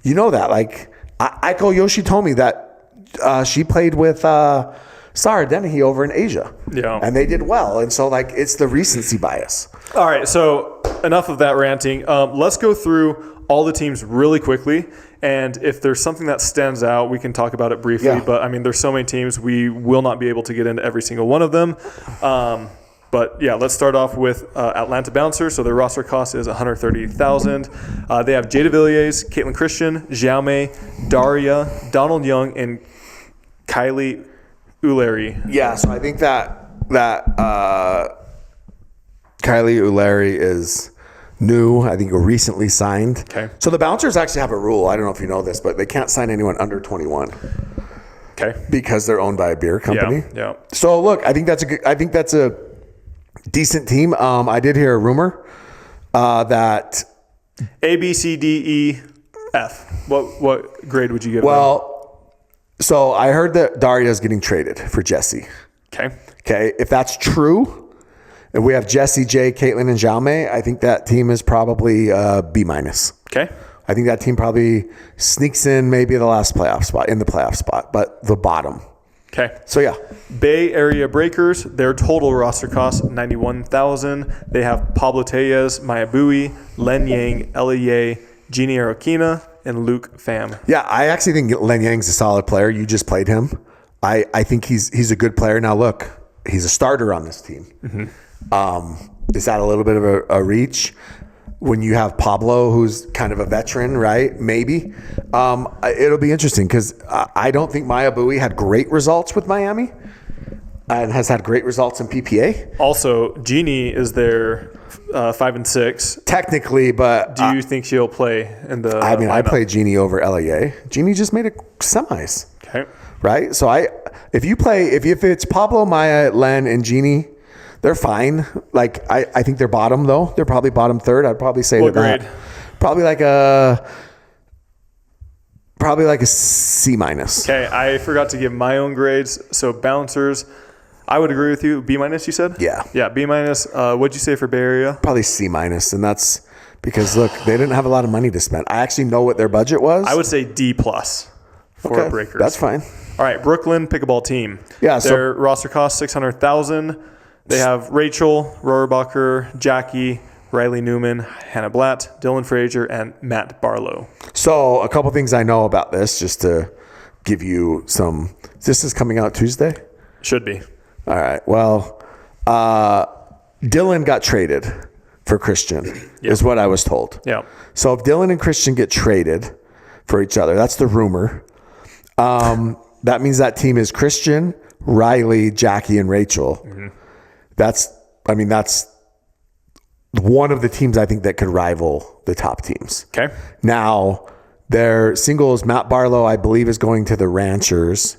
You know that. Like Aiko Yoshitomi, that she played with Sarah Dennehy over in Asia. Yeah. And they did well. And so like it's the recency bias. All right, so enough of that ranting. Let's go through all the teams really quickly. And if there's something that stands out, we can talk about it briefly. Yeah. But, I mean, there's so many teams, we will not be able to get into every single one of them. But, yeah, let's start off with Atlanta Bouncers. So their roster cost is $130,000. They have Jada Villiers, Caitlin Christian, Xiaomei, Daria, Donald Young, and Kylie Uleri. Yeah, so I think that Kylie Uleri is new. I think recently signed. Okay. So the Bouncers actually have a rule. I don't know if you know this, but they can't sign anyone under 21. Okay. Because they're owned by a beer company. Yeah. So look, I think that's a decent team. I did hear a rumor that A, B, C, D, E, F. What grade would you give them? Well, so I heard that Daria's getting traded for Jesse. Okay. Okay. If that's true, And we have Jessie J, Caitlin, and Jaume. I think that team is probably B-. Okay. I think that team probably sneaks in maybe the last playoff spot, but the bottom. Okay. So yeah. Bay Area Breakers, their total roster cost $91,000. They have Pablo Tellez, Maya Bowie, Len Yang, Ella Ye, Jeannie Arokina, and Luke Pham. Yeah, I actually think Len Yang's a solid player. You just played him. I think he's a good player. Now look, he's a starter on this team. Is that a little bit of a reach? When you have Pablo, who's kind of a veteran, right? Maybe. It'll be interesting because I don't think Maya Bowie had great results with Miami and has had great results in PPA. Also, Jeannie is their 5 and 6. Technically, but... Do you think she'll play in the I mean, lineup? I played Jeannie over LAA. Jeannie just made it semis. Okay. Right? So if it's Pablo, Maya, Len, and Jeannie... They're fine. Like I think they're bottom though. They're probably bottom third. I'd probably say what grade? Probably like a C-. Okay, I forgot to give my own grades. So bouncers, I would agree with you. B-, you said? Yeah. Yeah, B-. What'd you say for Bay Area? Probably C-, and that's because look, they didn't have a lot of money to spend. I actually know what their budget was. I would say D+ for Breakers. That's fine. All right, Brooklyn Pickleball Team. Yeah. Their roster cost $600,000. They have Rachel, Rohrabacher, Jackie, Riley Newman, Hannah Blatt, Dylan Frazier, and Matt Barlow. So a couple things I know about this, just to give you some. This is coming out Tuesday? Should be. All right. Well, Dylan got traded for Christian, is what I was told. Yeah. So if Dylan and Christian get traded for each other, that's the rumor. That means that team is Christian, Riley, Jackie, and Rachel. Mm-hmm. That's one of the teams I think that could rival the top teams. Okay. Now, their singles, Matt Barlow, I believe, is going to the Ranchers.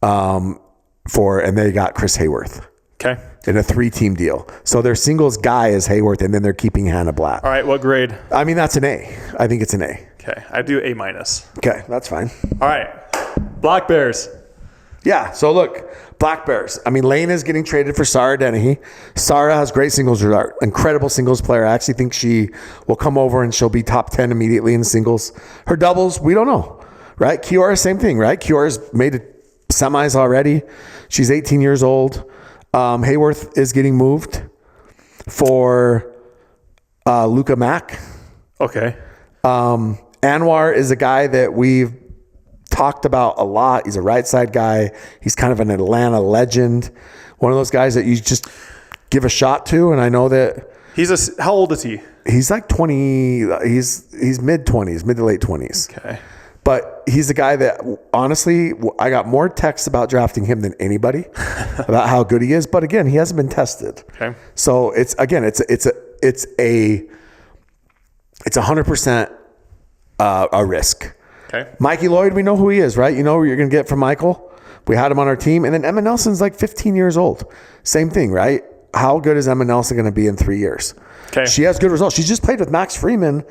And they got Chris Hayworth. Okay. In a 3-team deal. So their singles guy is Hayworth, and then they're keeping Hannah Blatt. All right, what grade? I mean, that's an A. I think it's an A. Okay, I do A-. Okay, that's fine. All right, Black Bears. Yeah, so look, Black Bears. I mean, Lane is getting traded for Sarah Dennehy. Sarah has great singles, incredible singles player. I actually think she will come over and she'll be top 10 immediately in singles. Her doubles, we don't know, right? Kiora, same thing, right? Kiora's made it semis already. She's 18 years old. Hayworth is getting moved for Luca Mack. Okay. Anwar is a guy that we've talked about a lot. He's a right side guy. He's kind of an Atlanta legend. One of those guys that you just give a shot to. And I know that how old is he? He's like 20. He's mid 20s, mid to late 20s. Okay. But he's a guy that honestly, I got more texts about drafting him than anybody about how good he is. But again, he hasn't been tested. Okay. So it's 100% a risk. Okay. Mikey Lloyd, we know who he is, right? You know what you're going to get from Michael. We had him on our team. And then Emma Nelson's like 15 years old. Same thing, right? How good is Emma Nelson going to be in 3 years? Okay. She has good results. She just played with Max Freeman,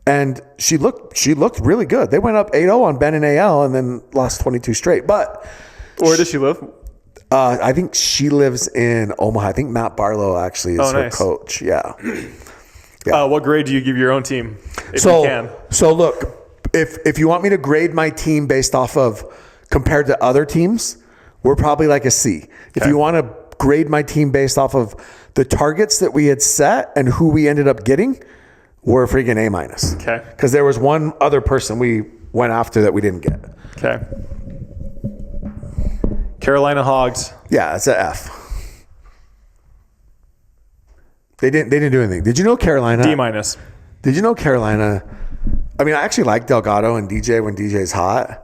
and she looked really good. They went up 8-0 on Ben and AL and then lost 22 straight. But where does she live? I think she lives in Omaha. I think Matt Barlow actually is her coach. Yeah. What grade do you give your own team if you can? So look, if you want me to grade my team based off of compared to other teams, we're probably like a C. Okay. If you want to grade my team based off of the targets that we had set and who we ended up getting, we're a freaking A-. Okay. Because there was one other person we went after that we didn't get. Okay. Carolina Hogs. Yeah, it's an F. They didn't do anything. Did you know Carolina? D-. Did you know Carolina? I mean, I actually like Delgado and DJ when DJ's hot.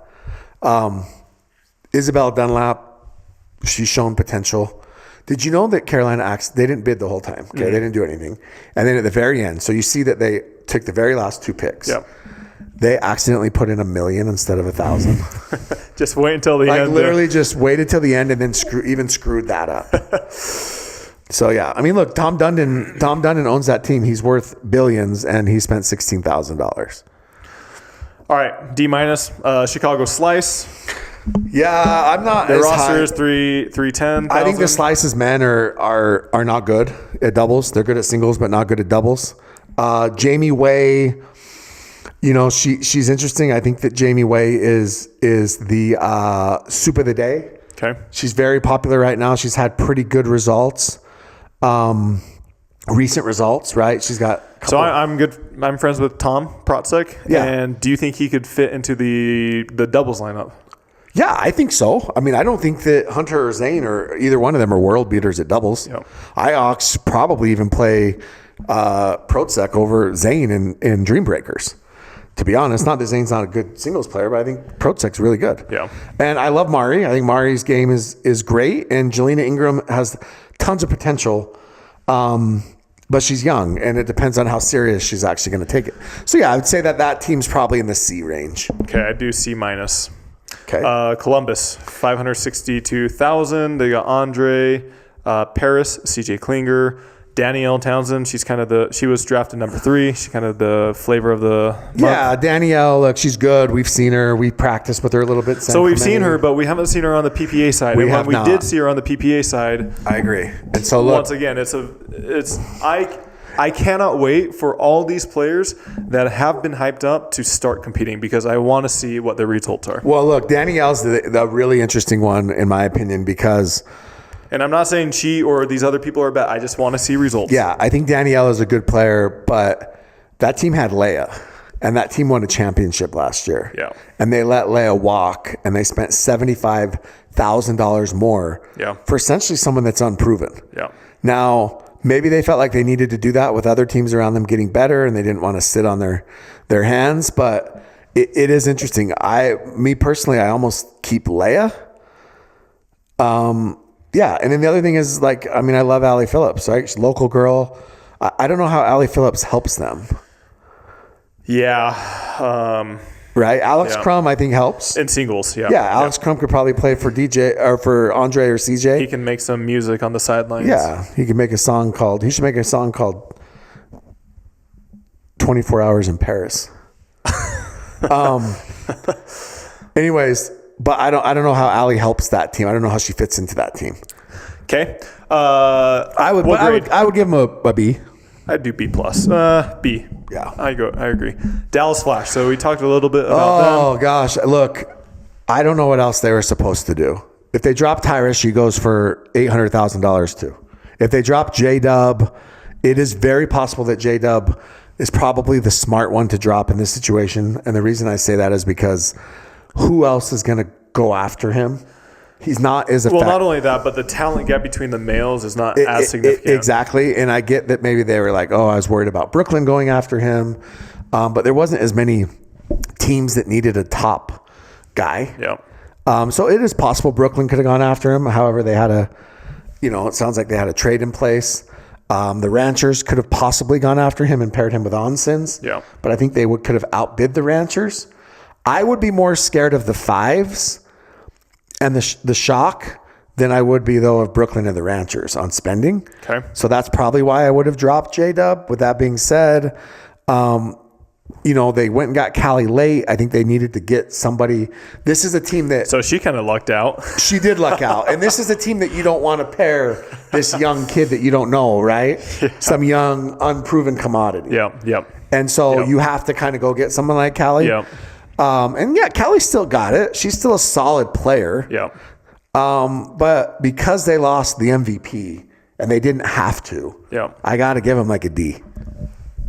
Isabel Dunlap, she's shown potential. Did you know that Carolina they didn't bid the whole time? Okay, They didn't do anything. And then at the very end, so you see that they took the very last 2 picks. Yep. They accidentally put in $1 million instead of $1,000. Just wait until the end. Literally just waited till the end and then screwed that up. So yeah, I mean, look, Tom Dundon owns that team. He's worth billions, and he spent $16,000. All right, D-. Chicago Slice. Yeah, I'm not. Their as roster high. is 310. I think the Slices men are not good at doubles. They're good at singles, but not good at doubles. Jamie Way, she's interesting. I think that Jamie Way is the soup of the day. Okay. She's very popular right now. She's had pretty good results. Recent results, right? She's got. So I'm good. I'm friends with Tom Protzek. Yeah. And do you think he could fit into the doubles lineup? Yeah, I think so. I mean, I don't think that Hunter or Zane or either one of them are world beaters at doubles. Yep. Iox probably even play Protzek over Zane in Dream Breakers. To be honest, not that Zane's not a good singles player, but I think Protzek's really good. Yeah. And I love Mari. I think Mari's game is great. And Jelena Ingram has tons of potential. But she's young, and it depends on how serious she's actually going to take it. So, yeah, I would say that team's probably in the C range. Okay, I do C-. Okay. Columbus, 562,000. They got Andre, Paris, CJ Klinger, Danielle Townsend. She was drafted number 3. She's kind of the flavor of the month. Yeah, Danielle, look, she's good. We've seen her. We practiced with her a little bit. So we've seen her, but we haven't seen her on the PPA side. We and have when not. we did see her on the PPA side, I agree. And so look, once again, I cannot wait for all these players that have been hyped up to start competing because I want to see what their results are. well, look, Danielle's the really interesting one in my opinion because And I'm not saying she or these other people are bad. I just want to see results. yeah, I think Danielle is a good player, but that team had Leia, and that team won a championship last year. Yeah. And they let Leia walk, and they spent $75,000 more for essentially someone that's unproven. Yeah. Now, maybe they felt like they needed to do that with other teams around them getting better, and they didn't want to sit on their hands, but it is interesting. Me personally, I almost keep Leia. Yeah, and then the other thing is, I love Allie Phillips, right? She's a local girl. I don't know how Allie Phillips helps them. Yeah. Right? Alex Crum, I think, helps. In singles, yeah. Yeah, Alex Crum could probably play for DJ or for Andre or CJ. He can make some music on the sidelines. Yeah, he should make a song called 24 Hours in Paris. Anyways, but I don't know how Allie helps that team. I don't know how she fits into that team. Okay. I would give him a B. I'd do B+. B. Yeah. I agree. Dallas Flash. So we talked a little bit about them. Oh gosh, look, I don't know what else they were supposed to do. If they drop Tyra, she goes for $800,000 too. If they drop J-Dub, it is very possible that J-Dub is probably the smart one to drop in this situation. And the reason I say that is because who else is going to go after him? He's not as effective. Well, not only that, but the talent gap between the males is not as significant. Exactly. And I get that maybe they were like, oh, I was worried about Brooklyn going after him. But there wasn't as many teams that needed a top guy. Yeah. So it is possible Brooklyn could have gone after him. However, they had it sounds like they had a trade in place. The Ranchers could have possibly gone after him and paired him with Onsins. Yeah. But I think they could have outbid the Ranchers. I would be more scared of the Fives and the Shock than I would be, though, of Brooklyn and the Ranchers on spending. Okay. So that's probably why I would have dropped J-Dub. With that being said, they went and got Callie late. I think they needed to get somebody. This is a team that... So she kind of lucked out. She did luck out. And this is a team that you don't want to pair this young kid that you don't know, right? Yeah. Some young, unproven commodity. Yeah, yep. And so you have to kind of go get someone like Callie. Yeah. Kelly still got it. She's still a solid player. Yeah. But because they lost the MVP and they didn't have to, I got to give them like a D.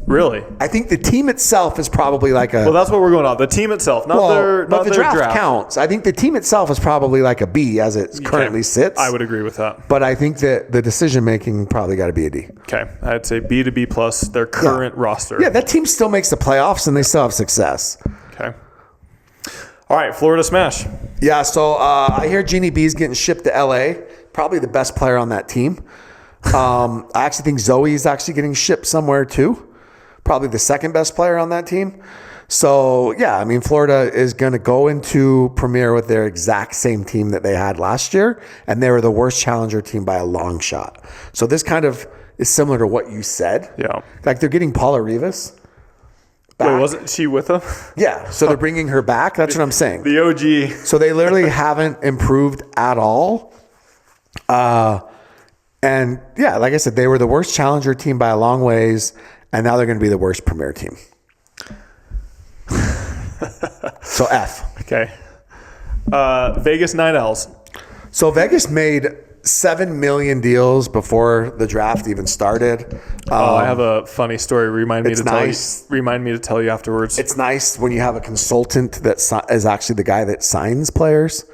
Really? I think the team itself is probably like a... Well, that's what we're going on. The team itself, not their draft counts. I think the team itself is probably like a B as it currently sits. I would agree with that. But I think that the decision-making probably got to be a D. Okay. I'd say B to B+, their current roster. Yeah, that team still makes the playoffs and they still have success. Okay. All right, Florida Smash. Yeah, so I hear Jeannie B's getting shipped to LA. Probably the best player on that team. I actually think Zoe's actually getting shipped somewhere too. Probably the second best player on that team. So, yeah, Florida is going to go into Premier with their exact same team that they had last year, and they were the worst challenger team by a long shot. So this kind of is similar to what you said. Yeah. Like they're getting Paula Rivas. back. Wait, wasn't she with them? Yeah, so they're bringing her back. That's what I'm saying. The OG. So they literally haven't improved at all. And yeah, like I said, they were the worst challenger team by a long ways, and now they're going to be the worst premier team. So F. Okay. Vegas Night Owls. So Vegas made 7 million deals before the draft even started. I have a funny story. Remind me to tell you afterwards. It's nice when you have a consultant that is actually the guy that signs players.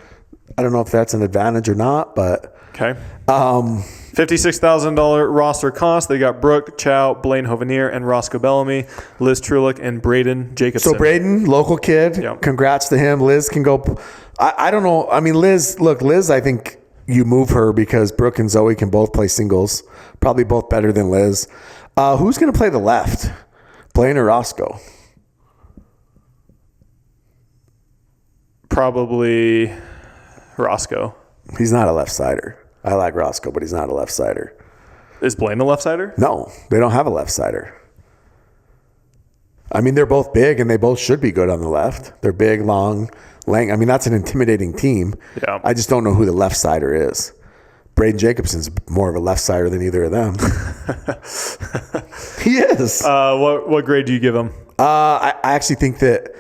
I don't know if that's an advantage or not, but okay. $56,000 roster cost. They got Brooke, Chow, Blaine Hovenier, and Roscoe Bellamy, Liz Trulick, and Braden Jacobson. So Braden, local kid. Yep. Congrats to him. Liz can go. I don't know. I mean, Liz, I think you move her because Brooke and Zoe can both play singles. Probably both better than Liz. Who's going to play the left? Blaine or Roscoe? Probably Roscoe. He's not a left-sider. I like Roscoe, but he's not a left-sider. Is Blaine a left-sider? No, they don't have a left-sider. I mean, they're both big, and they both should be good on the left. They're big, long, lank. I mean, that's an intimidating team. Yeah. I just don't know who the left-sider is. Braden Jacobson's more of a left-sider than either of them. He is. What grade do you give him? I actually think that,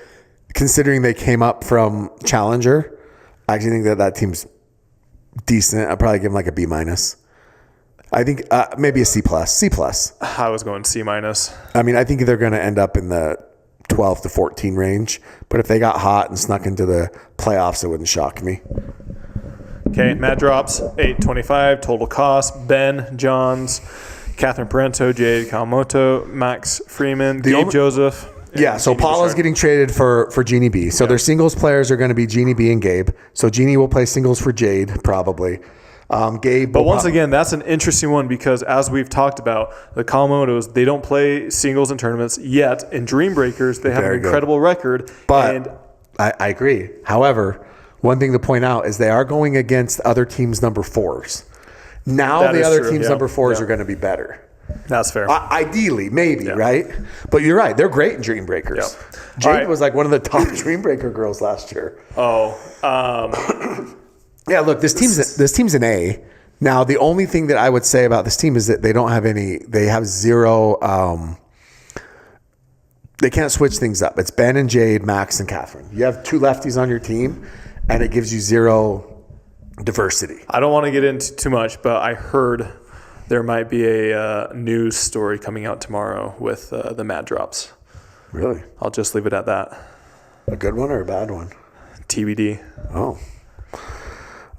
considering they came up from Challenger, I actually think that team's decent. I'd probably give them like a B-. I think maybe a C+. C+. I was going C-. I mean, I think they're going to end up in the 12 to 14 range. But if they got hot and snuck into the playoffs, it wouldn't shock me. Okay, Mad Drops, $825. Total cost, Ben Johns, Catherine Parento, Jade Kawamoto, Max Freeman, Gabe Joseph. Yeah, so Paula's getting traded for Jeannie B. So their singles players are going to be Jeannie B and Gabe. So Jeannie will play singles for Jade, probably. Gabe. But once again, that's an interesting one because as we've talked about, the Kawamotos, they don't play singles in tournaments yet. In Dream Breakers, they have an incredible record. But I agree. However, one thing to point out is they are going against other teams' number 4s. Now the other teams' number 4s are going to be better. That's fair. Ideally, maybe, right? But you're right. They're great in Dream Breakers. Yep. Jade was like one of the top Dream Breaker girls last year. Yeah, look, this team's an A. Now, the only thing that I would say about this team is that they have zero, they can't switch things up. It's Ben and Jade, Max and Catherine. You have 2 lefties on your team, and it gives you zero diversity. I don't want to get into too much, but I heard there might be a news story coming out tomorrow with the Mad Drops. Really? I'll just leave it at that. A good one or a bad one? TBD. Oh.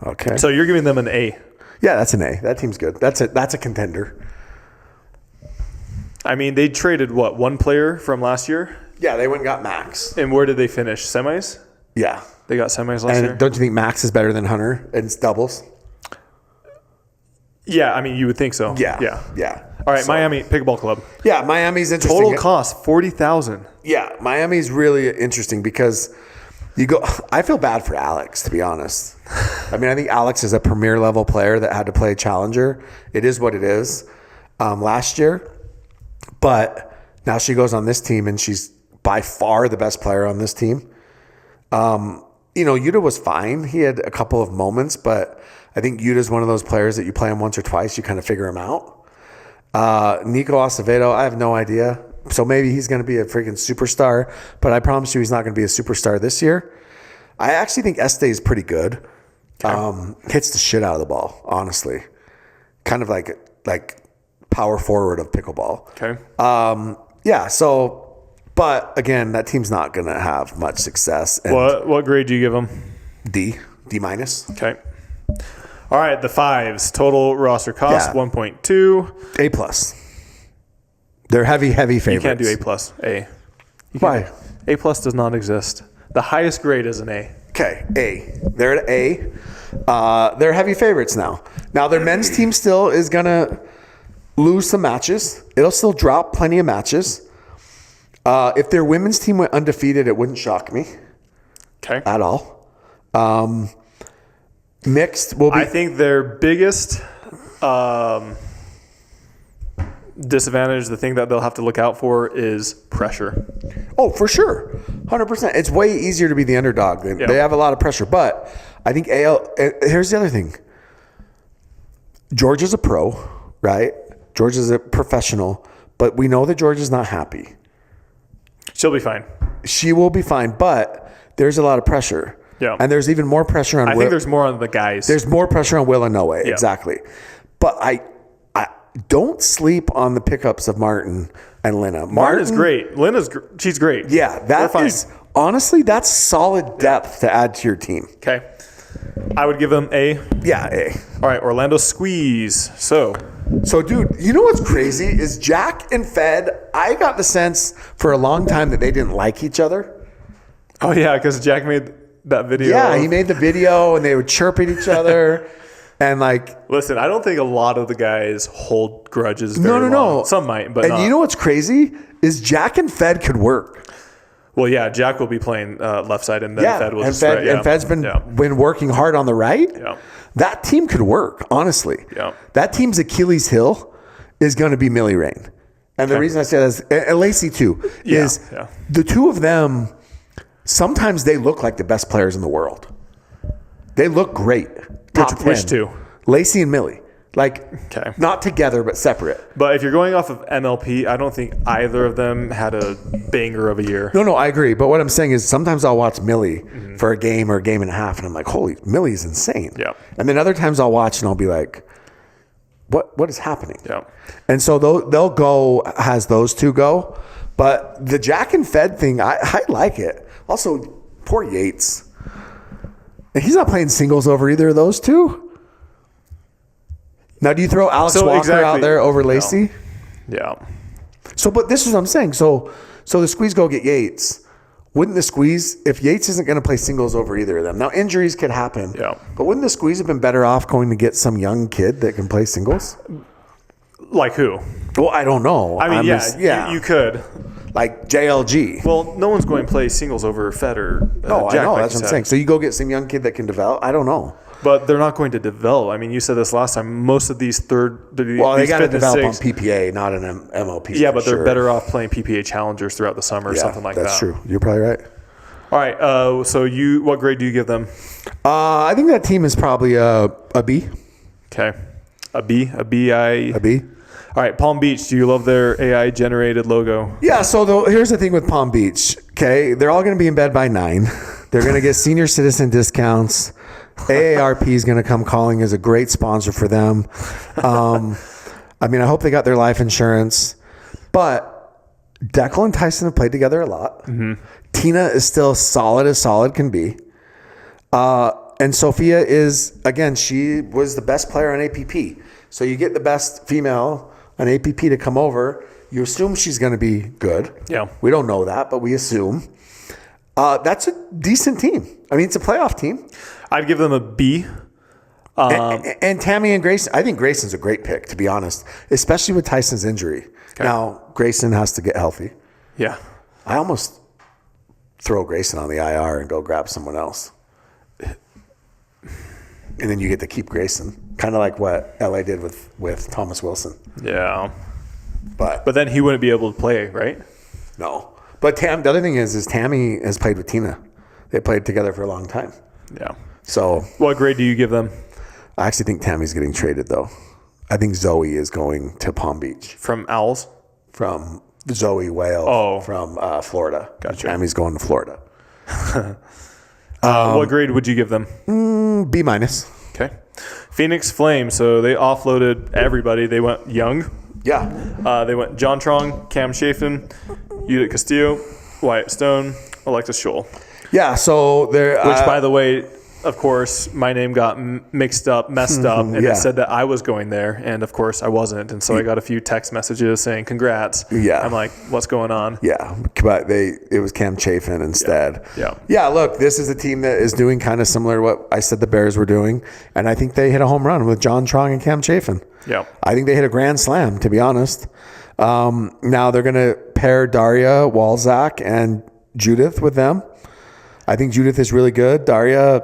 Okay. So you're giving them an A. Yeah, that's an A. That team's good. That's a contender. I mean, they traded, one player from last year? Yeah, they went and got Max. And where did they finish? Semis? Yeah. They got semis last year? Don't you think Max is better than Hunter in doubles? Yeah, I mean, you would think so. Yeah. All right, Miami Pickleball Club. Yeah, Miami's interesting. Total cost, $40,000. Yeah, Miami's really interesting because I feel bad for Alex, to be honest. I mean, I think Alex is a premier level player that had to play Challenger. It is what it is last year. But now she goes on this team, and she's by far the best player on this team. Yuta was fine. He had a couple of moments, but I think Yuta's one of those players that you play him once or twice, you kind of figure him out. Nico Acevedo, I have no idea. So maybe he's going to be a freaking superstar, but I promise you he's not going to be a superstar this year. I actually think Este is pretty good. Okay. Hits the shit out of the ball, honestly. Kind of like power forward of pickleball. Okay. Yeah, so, but again, that team's not going to have much success. And what grade do you give them? D-. Okay. All right, the 5s. Total roster cost, 1.2. A+. They're heavy favorites. You can't do A+. Why? A+ does not exist. The highest grade is an A. Okay, A. They're at A. They're heavy favorites now. Now, their men's team still is going to lose some matches. It'll still drop plenty of matches. If their women's team went undefeated, it wouldn't shock me. Okay. At all. Mixed will be... I think their biggest disadvantage, the thing that they'll have to look out for is pressure. Oh, for sure. 100%. It's way easier to be the underdog. They have a lot of pressure. But I think here's the other thing. George is a pro, right? George is a professional. But we know that George is not happy. She'll be fine. She will be fine. But there's a lot of pressure. Yeah. And there's even more pressure on I think there's more on the guys. There's more pressure on Will and Noe. Yeah. Exactly. But I don't sleep on the pickups of Martin and Lena. Martin is great. Lena's she's great. Yeah, that is honestly, that's solid depth to add to your team. Okay. I would give them A. Yeah, A. All right, Orlando Squeeze. So, dude, you know what's crazy is Jack and Fed, I got the sense for a long time that they didn't like each other. oh yeah, because Jack made that video. Yeah, he made the video and they would chirp at each other. And like, listen, I don't think a lot of the guys hold grudges very long. Some might, but not. You know what's crazy is Jack and Fed could work. Well, yeah, Jack will be playing left side, and then Fed will just right. And Fed's been working hard on the right. Yeah. That team could work, honestly. Yeah. That team's Achilles heel is going to be Millie Rain. And the reason I say that is, and Lacey too, is the two of them, sometimes they look like the best players in the world. They look great. Top 10. Which two? Lacey and Millie. Like, not together, but separate. But if you're going off of MLP, I don't think either of them had a banger of a year. No, I agree. But what I'm saying is sometimes I'll watch Millie for a game or a game and a half, and I'm like, holy, Millie's insane. Yeah. And then other times I'll watch and I'll be like, what is happening? Yeah. And so they'll go, has those two go. But the Jack and Fed thing, I like it. Also, poor Yates. He's not playing singles over either of those two. Now, do you throw Alex Walker out there over Lacey? No. Yeah. So, but this is what I'm saying. So the Squeeze go get Yates. Wouldn't the Squeeze, if Yates isn't going to play singles over either of them? Now, injuries could happen. Yeah. But wouldn't the Squeeze have been better off going to get some young kid that can play singles? Like who? Well, I don't know. I mean, you could. Like JLG. Well, no one's going to play singles over Fed or no, Jack. I know. That's what I'm saying. So you go get some young kid that can develop. I don't know. But they're not going to develop. I mean, you said this last time. Most of these they got to develop on PPA, not an MLP. Yeah, but they're better off playing PPA challengers throughout the summer or something like that. That's true. You're probably right. All right. So what grade do you give them? I think that team is probably a B. Okay. A B. A B. All right, Palm Beach, do you love their AI-generated logo? Yeah, so here's the thing with Palm Beach, okay? They're all going to be in bed by 9. They're going to get senior citizen discounts. AARP is going to come calling as a great sponsor for them. I mean, I hope they got their life insurance. But Declan and Tyson have played together a lot. Mm-hmm. Tina is still solid as solid can be. And Sophia is, again, she was the best player on APP. So you get the best female on APP to come over. You assume she's going to be good. Yeah. We don't know that, but we assume. That's a decent team. I mean, it's a playoff team. I'd give them a B. And Tammy and Grayson, I think Grayson's a great pick, to be honest, especially with Tyson's injury. Okay. Now, Grayson has to get healthy. Yeah. I almost throw Grayson on the IR and go grab someone else. And then you get to keep Grayson. Kind of like what LA did with Thomas Wilson. Yeah. But then he wouldn't be able to play, right? No. But the other thing is Tammy has played with Tina. They played together for a long time. Yeah. So what grade do you give them? I actually think Tammy's getting traded, though. I think Zoe is going to Palm Beach. From Owls? From Zoe Whale from Florida. Gotcha. Tammy's going to Florida. What grade would you give them? B-. Okay. Phoenix Flame. So they offloaded everybody. They went young. Yeah. They went John Trong, Cam Chafin, Judith Castillo, Wyatt Stone, Alexis Scholl. Yeah, so they're... Which, by the way, of course, my name got messed up, and it said that I was going there, and of course I wasn't. And so I got a few text messages saying, congrats. Yeah. I'm like, what's going on? Yeah, but it was Cam Chafin instead. Yeah. Yeah, look, this is a team that is doing kind of similar to what I said the Bears were doing, and I think they hit a home run with John Trong and Cam Chafin. Yeah. I think they hit a grand slam, to be honest. Now they're going to pair Daria Walzak and Judith with them. I think Judith is really good. Daria's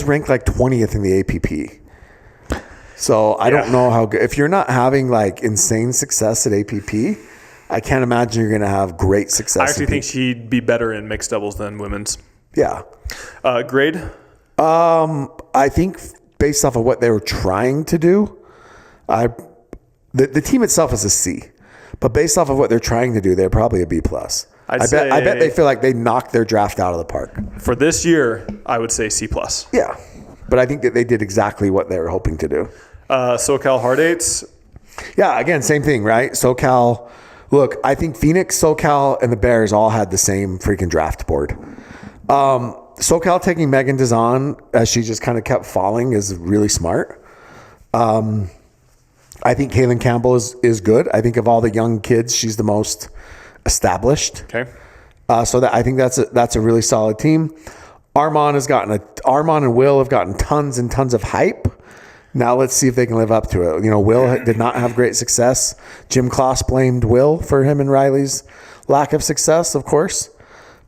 ranked like 20th in the APP. So I don't know how good. If you're not having like insane success at APP, I can't imagine you're going to have great success. I actually think she'd be better in mixed doubles than women's. Yeah. Grade? I think based off of what they were trying to do, the team itself is a C, but based off of what they're trying to do, they're probably a B plus. I bet they feel like they knocked their draft out of the park. For this year, I would say C plus. Yeah, but I think that they did exactly what they were hoping to do. SoCal Hard Eights. Yeah, again, same thing, right? SoCal. Look, I think Phoenix, SoCal, and the Bears all had the same freaking draft board. SoCal taking Megan Dazan as she just kind of kept falling is really smart. I think Kaylin Campbell is good. I think of all the young kids, she's the most established. Okay. So I think that's a really solid team. Armand and Will have gotten tons and tons of hype. Now let's see if they can live up to it. You know, Will did not have great success. Jim Kloss blamed Will for him and Riley's lack of success, of course.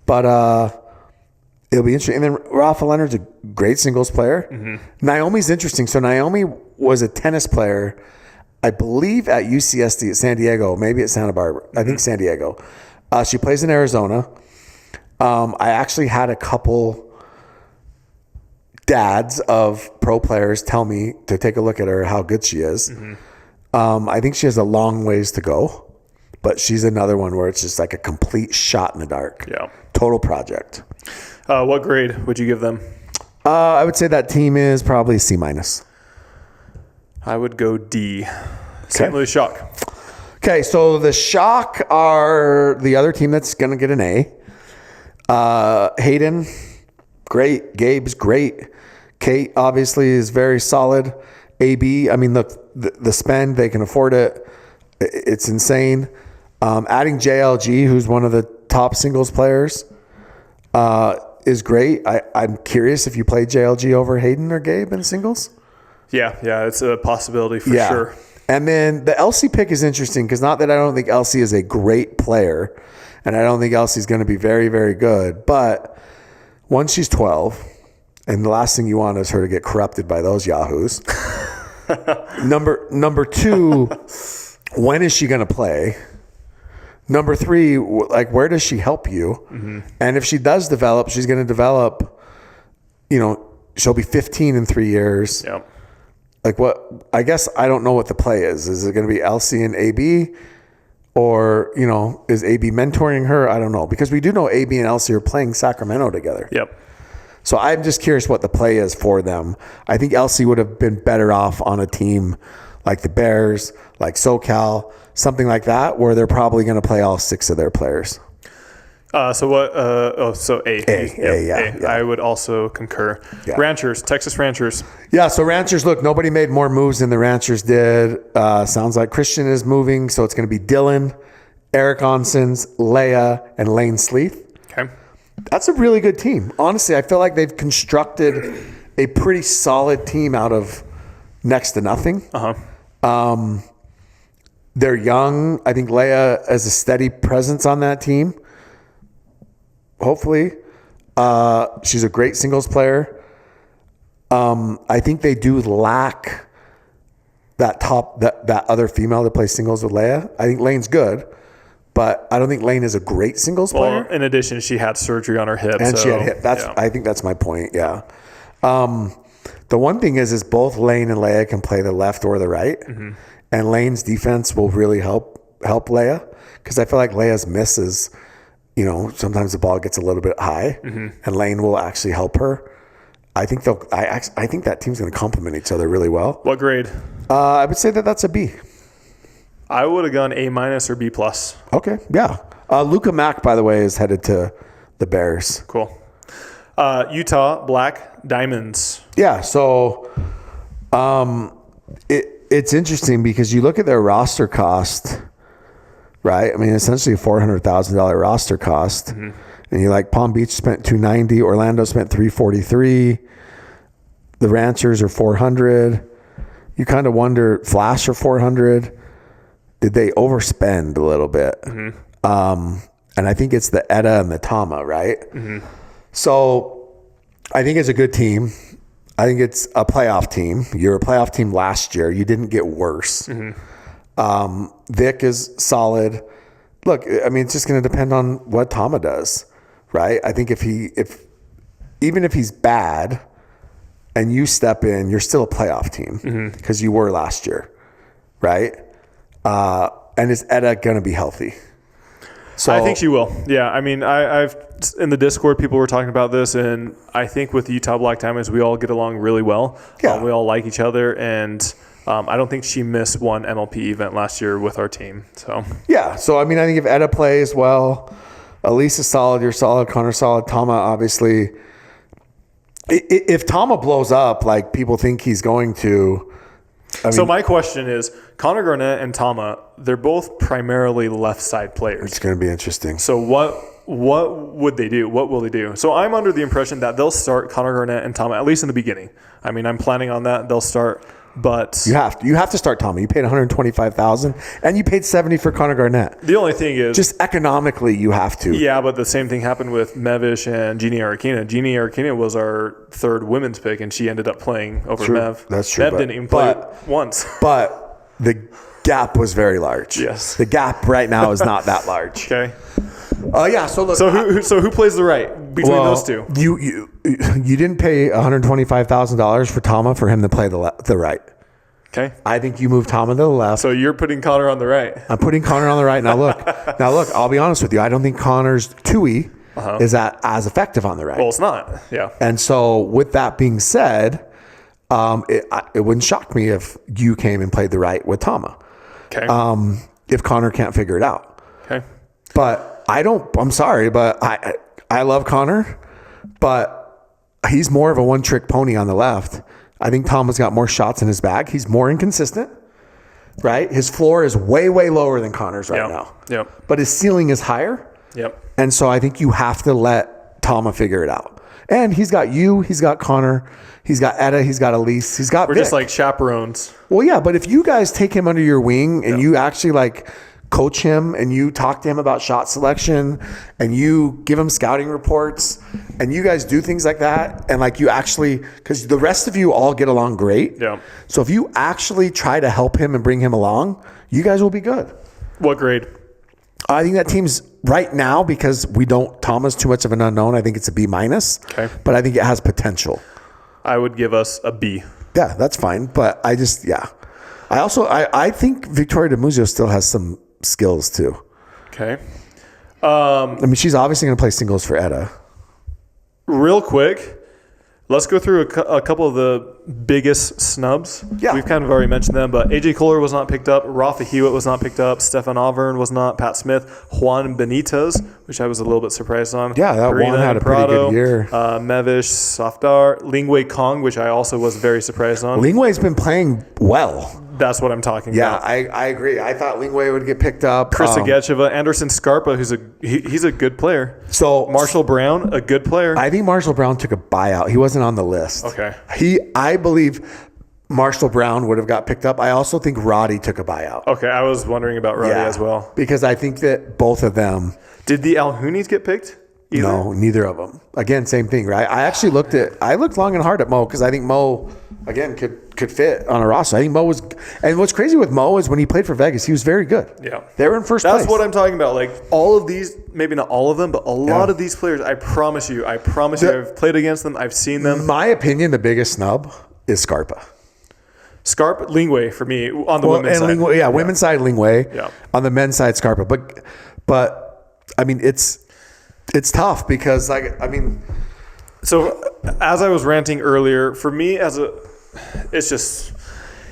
But it'll be interesting. And then Rafa Leonard's a great singles player. Mm-hmm. Naomi's interesting. So Naomi was a tennis player, I believe, at UCSD at San Diego, maybe at Santa Barbara. I think San Diego. She plays in Arizona. I actually had a couple dads of pro players tell me to take a look at her, how good she is. Mm-hmm. I think she has a long ways to go, but she's another one where it's just like a complete shot in the dark. Yeah. Total project. What grade would you give them? I would say that team is probably C minus. I would go D. St. Louis Shock. Okay, so the Shock are the other team that's going to get an A. Hayden, great. Gabe's great. Kate obviously is very solid. AB, I mean, the spend, they can afford it. It's insane. Adding JLG, who's one of the top singles players, is great. I'm curious if you play JLG over Hayden or Gabe in singles. Yeah, it's a possibility for sure. And then the Elsie pick is interesting because not that I don't think Elsie is a great player, and I don't think Elsie's going to be very, very good, but once she's 12, and the last thing you want is her to get corrupted by those yahoos. Number two, when is she going to play? Number three, like, where does she help you? Mm-hmm. And if she does develop, she's going to develop, she'll be 15 in 3 years. Yep. Like what? I guess I don't know what the play is. Is it going to be Elsie and AB? Or, is AB mentoring her? I don't know. Because we do know AB and Elsie are playing Sacramento together. Yep. So I'm just curious what the play is for them. I think Elsie would have been better off on a team like the Bears, like SoCal, something like that, where they're probably going to play all 6 of their players. So what? So A. A. I would also concur. Yeah. Ranchers, Texas Ranchers. Yeah, so Ranchers, look, nobody made more moves than the Ranchers did. Sounds like Christian is moving, so it's going to be Dylan, Eric Onsens, Leia, and Lane Sleeth. Okay. That's a really good team. Honestly, I feel like they've constructed a pretty solid team out of next to nothing. Uh-huh. They're young. I think Leia is a steady presence on that team. Hopefully. She's a great singles player. I think they do lack that other female that plays singles with Leia. I think Lane's good, but I don't think Lane is a great singles player. In addition, she had surgery on her hip. And she had hip. I think that's my point, yeah. The one thing is both Lane and Leia can play the left or the right. Mm-hmm. And Lane's defense will really help Leia. Because I feel like Leia's misses, sometimes the ball gets a little bit high. Mm-hmm. And Lane will actually help her. I think that team's going to complement each other really well. What grade? I would say that's a B. I would have gone A minus or B plus. Okay, yeah. Luca Mack, by the way, is headed to the Bears. Cool. Utah Black Diamonds. Yeah, so it's interesting because you look at their roster cost, right? I mean, essentially a $400,000 roster cost. Mm-hmm. And you like Palm Beach spent $290, Orlando spent $343, the Ranchers are $400. You kind of wonder, Flash are $400. Did they overspend a little bit? Mm-hmm. And I think it's the Etta and the Tama, right? Mm-hmm. So I think it's a good team. I think it's a playoff team. You're a playoff team last year. You didn't get worse. Vic is solid. Look, I mean, it's just going to depend on what Tama does, right? I think even if he's bad and you step in, you're still a playoff team because you were last year, right? And is Etta going to be healthy? So I think she will. Yeah, I mean, I've in the Discord, people were talking about this, and I think with Utah Black Diamonds, we all get along really well. Yeah. We all like each other, and I don't think she missed one MLP event last year with our team. So yeah, so I mean, I think if Etta plays well, Elise is solid, you're solid, Connor solid, Tama obviously. If Tama blows up like people think he's going to. So my question is, Connor Garnett and Tama, they're both primarily left side players. It's going to be interesting. So what would they do? What will they do? So I'm under the impression that they'll start Connor Garnett and Tama, at least in the beginning. I mean, I'm planning on that. They'll start, but you have to start Tama. You paid $125,000 and you paid $70 for Connor Garnett. The only thing is, just economically, you have to. Yeah, but the same thing happened with Mevish and Jeannie Arakina. Jeannie Arakina was our third women's pick, and she ended up playing over Mev. That's true. Mev didn't even play once. But the gap was very large. Yes. The gap right now is not that large. Okay. Yeah. So look. So who plays the right between those two? You didn't pay $125,000 for Tama for him to play the right. Okay. I think you move Tama to the left. So you're putting Connor on the right. I'm putting Connor on the right. Now look. I'll be honest with you. I don't think Connor's Tui is as effective on the right. Well, it's not. Yeah. And so with that being said, it wouldn't shock me if you came and played the right with Tama. Okay. If Connor can't figure it out. Okay. But I'm sorry, but I love Connor, but he's more of a one-trick pony on the left. I think Tama's got more shots in his bag. He's more inconsistent, right? His floor is way, way lower than Connor's right now. Yep. But his ceiling is higher. Yep. And so I think you have to let Tama figure it out. And he's got you, he's got Connor, he's got Etta, he's got Elise, he's got We're Vic. just like chaperones. Well, yeah, but if you guys take him under your wing and you actually like coach him and you talk to him about shot selection and you give him scouting reports and you guys do things like that and like you actually, because the rest of you all get along great. Yeah. So if you actually try to help him and bring him along, you guys will be good. What grade? I think that team's right now, because Tama's too much of an unknown. I think it's a B-. Okay. But I think it has potential. I would give us a B. Yeah, that's fine. But I think Victoria DeMuzio still has some skills too. Okay. I mean, she's obviously going to play singles for Etta. Real quick, let's go through a couple of the biggest snubs. Yeah. We've kind of already mentioned them, but AJ Kohler was not picked up. Rafa Hewitt was not picked up. Stefan Auvergne was not. Pat Smith. Juan Benitez, which I was a little bit surprised on. Yeah, that Karina one had a pretty good year. Mevish, Safdar, Lingwei Kong, which I also was very surprised on. Lingwei's been playing well. That's what I'm talking about. Yeah, I agree. I thought Lingwei would get picked up. Chris Agecheva, Anderson Scarpa, he's a good player. So Marshall Brown, a good player. I think Marshall Brown took a buyout. He wasn't on the list. Okay. I believe Marshall Brown would have got picked up. I also think Roddy took a buyout. Okay, I was wondering about Roddy as well. Because I think that both of them. Did the Alhunis get picked? Either? No, neither of them. Again, same thing, right? I looked long and hard at Mo because I think Mo, again, could fit on a roster. I think Mo was, and what's crazy with Mo is when he played for Vegas, he was very good. Yeah. They were in first place. That's what I'm talking about. Like all of these, maybe not all of them, but a lot of these players, I promise you, I've played against them. I've seen them. My opinion, the biggest snub is Scarpa. Scarpa, Lingwei for me on the women's side. Lingwei, women's side, Lingwei. Yeah. On the men's side, Scarpa. But I mean, it's tough because So as I was ranting earlier, for me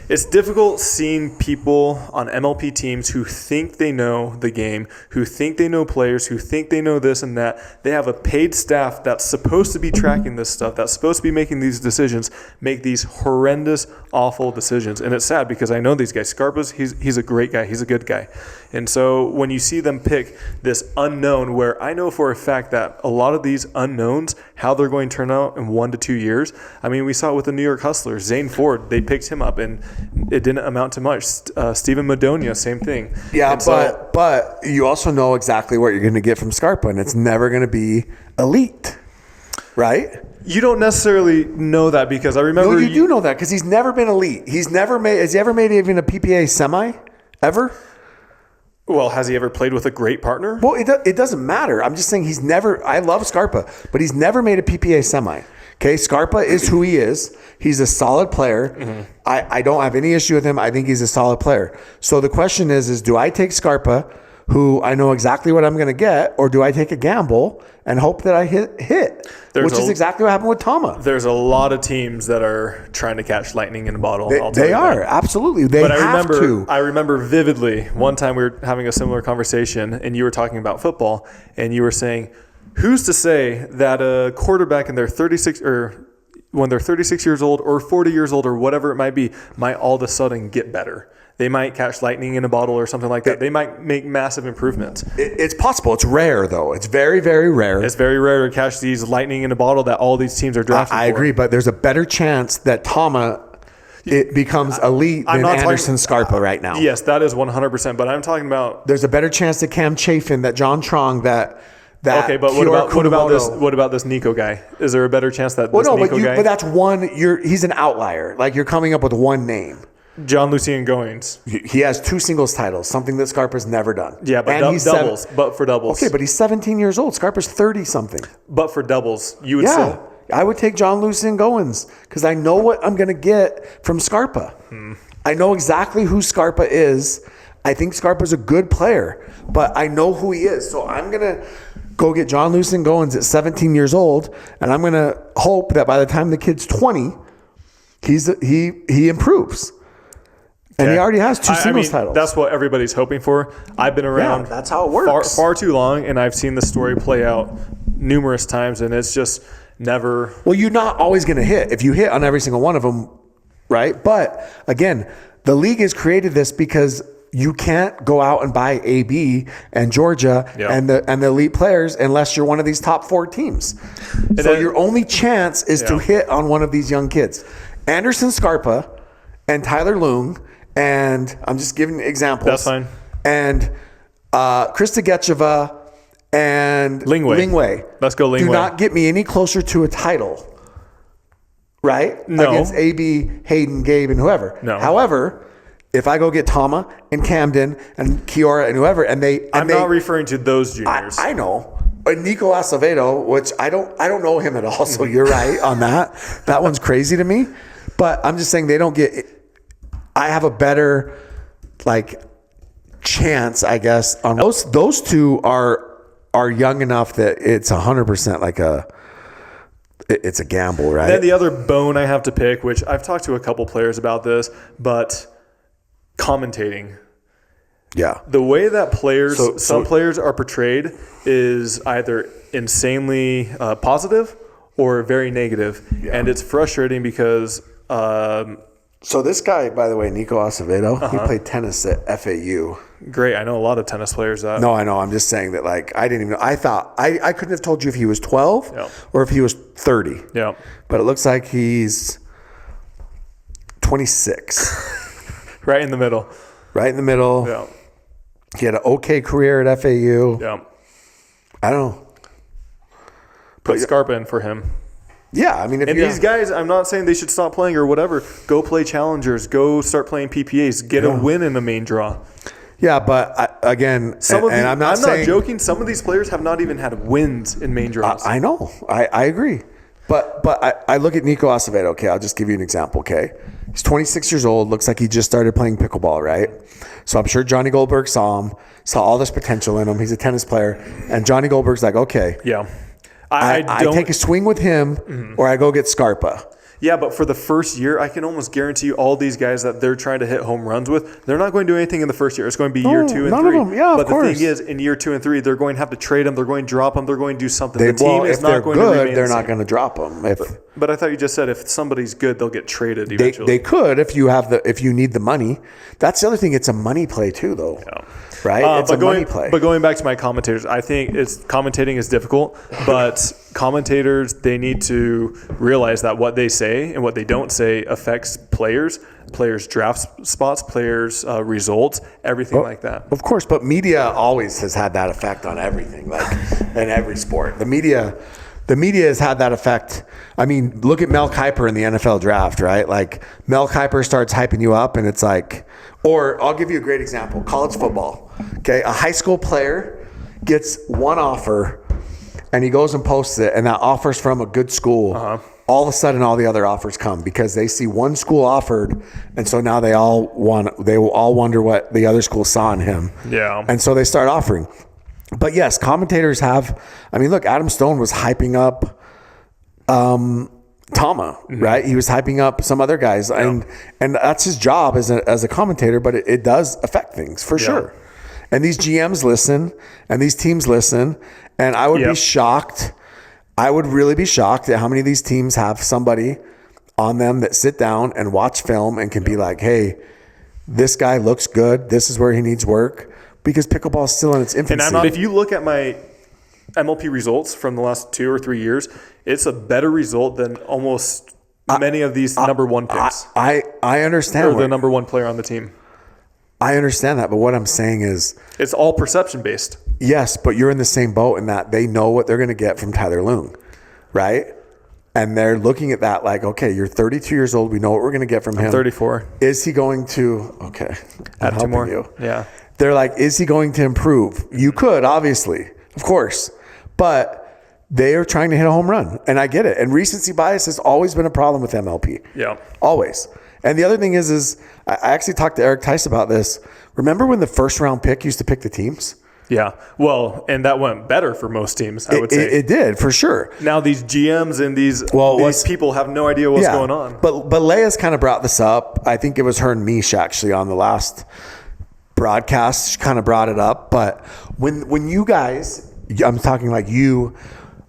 it's difficult seeing people on MLP teams who think they know the game, who think they know players, who think they know this and that. They have a paid staff that's supposed to be tracking this stuff, that's supposed to be making these decisions, make these horrendous, awful decisions. And it's sad because I know these guys. Scarpa's, he's a great guy. He's a good guy. And so when you see them pick this unknown, where I know for a fact that a lot of these unknowns, how they're going to turn out in 1 to 2 years. I mean, we saw it with the New York Hustlers. Zane Ford, they picked him up, and it didn't amount to much. Stephen Madonia, same thing. Yeah, but you also know exactly what you're going to get from Scarpa, and it's never going to be elite, right? You don't necessarily know that because I remember. No, you do know that because he's never been elite. Has he ever made even a PPA semi? Ever? Well, has he ever played with a great partner? Well, it doesn't matter. I'm just saying he's never. I love Scarpa, but he's never made a PPA semi. Okay, Scarpa is who he is. He's a solid player. Mm-hmm. I don't have any issue with him. I think he's a solid player. So the question is do I take Scarpa, who I know exactly what I'm going to get, or do I take a gamble and hope that I hit? Which is exactly what happened with Tama. There's a lot of teams that are trying to catch lightning in a bottle. They are, absolutely. They have to. I remember vividly one time we were having a similar conversation, and you were talking about football, and you were saying, who's to say that a quarterback in their 36 or when they're 36 years old or 40 years old or whatever it might be, might all of a sudden get better? They might catch lightning in a bottle or something like that. They might make massive improvements. It's possible. It's rare, though. It's very, very rare. It's very rare to catch these lightning in a bottle that all these teams are drafting I agree, but there's a better chance that Tama becomes elite than Anderson Scarpa right now. Yes, that is 100%. But I'm talking about... There's a better chance that Cam Chafin, that John Trong, that okay, but what about this Nico guy? Is there a better chance that Nico guy... But that's one... He's an outlier. Like, you're coming up with one name. John Lucien Goings. He has 2 singles titles, something that Scarpa's never done. Yeah, but he's doubles. But for doubles. Okay, but he's 17 years old. Scarpa's 30-something. But for doubles, you would say... I would take John Lucien Goings because I know what I'm going to get from Scarpa. I know exactly who Scarpa is. I think Scarpa's a good player, but I know who he is. So I'm going to go get John Lucien Goings at 17 years old, and I'm going to hope that by the time the kid's 20, he improves. And he already has 2 singles titles. That's what everybody's hoping for. I've been around that's how it works. far too long, and I've seen the story play out numerous times, and it's just never... Well, you're not always going to hit. If you hit on every single one of them, right? But, again, the league has created this because you can't go out and buy AB and Georgia and the elite players unless you're one of these top 4 teams. And so your only chance is to hit on one of these young kids. Anderson Scarpa and Tyler.loong, and I'm just giving examples. That's fine. And Krista Getcheva and Lingwei. Let's go Lingwei. Do not get me any closer to a title, right? No. Against AB, Hayden, Gabe, and whoever. No. However, if I go get Tama and Camden and Kiora and whoever, I'm not referring to those juniors. I know. Nico Acevedo, which I don't know him at all, so you're right on that. That one's crazy to me. But I'm just saying they don't get... I have a better, chance, I guess, on those 2 are young enough that it's 100% it's a gamble, right? Then the other bone I have to pick, which I've talked to a couple players about this, but commentating. Yeah. The way that some players are portrayed is either insanely positive or very negative. Yeah. And it's frustrating because... So this guy, by the way, Nico Acevedo, he played tennis at FAU. Great. I know a lot of tennis players that. No, I know. I'm just saying that, I didn't even know. I thought, I couldn't have told you if he was 12 or if he was 30. Yeah. But it looks like he's 26. Right in the middle. Right in the middle. Yeah. He had an okay career at FAU. Yeah. I don't know. Put Scarpa in for him. Yeah, I mean, these guys, I'm not saying they should stop playing or whatever. Go play challengers. Go start playing PPAs. Get a win in the main draw. Yeah, but I'm not joking. Some of these players have not even had wins in main draws. I know. I agree. But I look at Nico Acevedo. Okay, I'll just give you an example. Okay, he's 26 years old. Looks like he just started playing pickleball, right? So I'm sure Johnny Goldberg saw him, saw all this potential in him. He's a tennis player, and Johnny Goldberg's like, okay, yeah. I take a swing with him, or I go get Scarpa. Yeah, but for the first year, I can almost guarantee you all these guys that they're trying to hit home runs with, they're not going to do anything in the first year. It's going to be year 2 and 3. None of them. Yeah, of course. But the thing is, in year 2 and 3, they're going to have to trade them. They're going to drop them. They're going to do something. The team is not going to remain the same. They're not going to drop them. But I thought you just said if somebody's good, they'll get traded eventually. They could if you need the money. That's the other thing. It's a money play too, though. Yeah. Right? It's a money play. But going back to my commentators, I think commentating is difficult, but commentators, they need to realize that what they say and what they don't say affects players draft spots, players results, everything like that. Of course, but media always has had that effect on everything, in every sport. The media the media has had that effect. I mean, look at Mel Kiper in the NFL draft, right? Like Mel Kiper starts hyping you up and it's like, or I'll give you a great example, college football. Okay. A high school player gets one offer and he goes and posts it, and that offer's from a good school. All of a sudden, all the other offers come because they see one school offered, and so now they all wonder what the other school saw in him. Yeah. And so they start offering. But yes, commentators have. I mean, look, Adam Stone was hyping up Tama, right? He was hyping up some other guys, and that's his job as a commentator. But it does affect things for sure. And these GMs listen, and these teams listen, and I would be shocked. I would really be shocked at how many of these teams have somebody on them that sit down and watch film and can be like, hey, this guy looks good. This is where he needs work, because pickleball is still in its infancy. And if you look at my MLP results from the last 2 or 3 years, it's a better result than almost many of these number one picks. I understand. Or the number one player on the team. I understand that, but what I'm saying is, it's all perception based. Yes, but you're in the same boat in that they know what they're going to get from Tyler.loong, right? And they're looking at that like, okay, you're 32 years old. We know what we're going to get from him. 34. Is he going to, okay, add 2 more? You. Yeah. They're like, is he going to improve? You could, obviously, of course, but they are trying to hit a home run, and I get it. And recency bias has always been a problem with MLP. Yeah. Always. And the other thing is I actually talked to Eric Tice about this. Remember when the first round pick used to pick the teams? Yeah. Well, and that went better for most teams, I would say. It did, for sure. Now these GMs and these people have no idea what's going on. But Leia's kind of brought this up. I think it was her and Mish actually on the last broadcast. She kind of brought it up. But when you guys, I'm talking like you,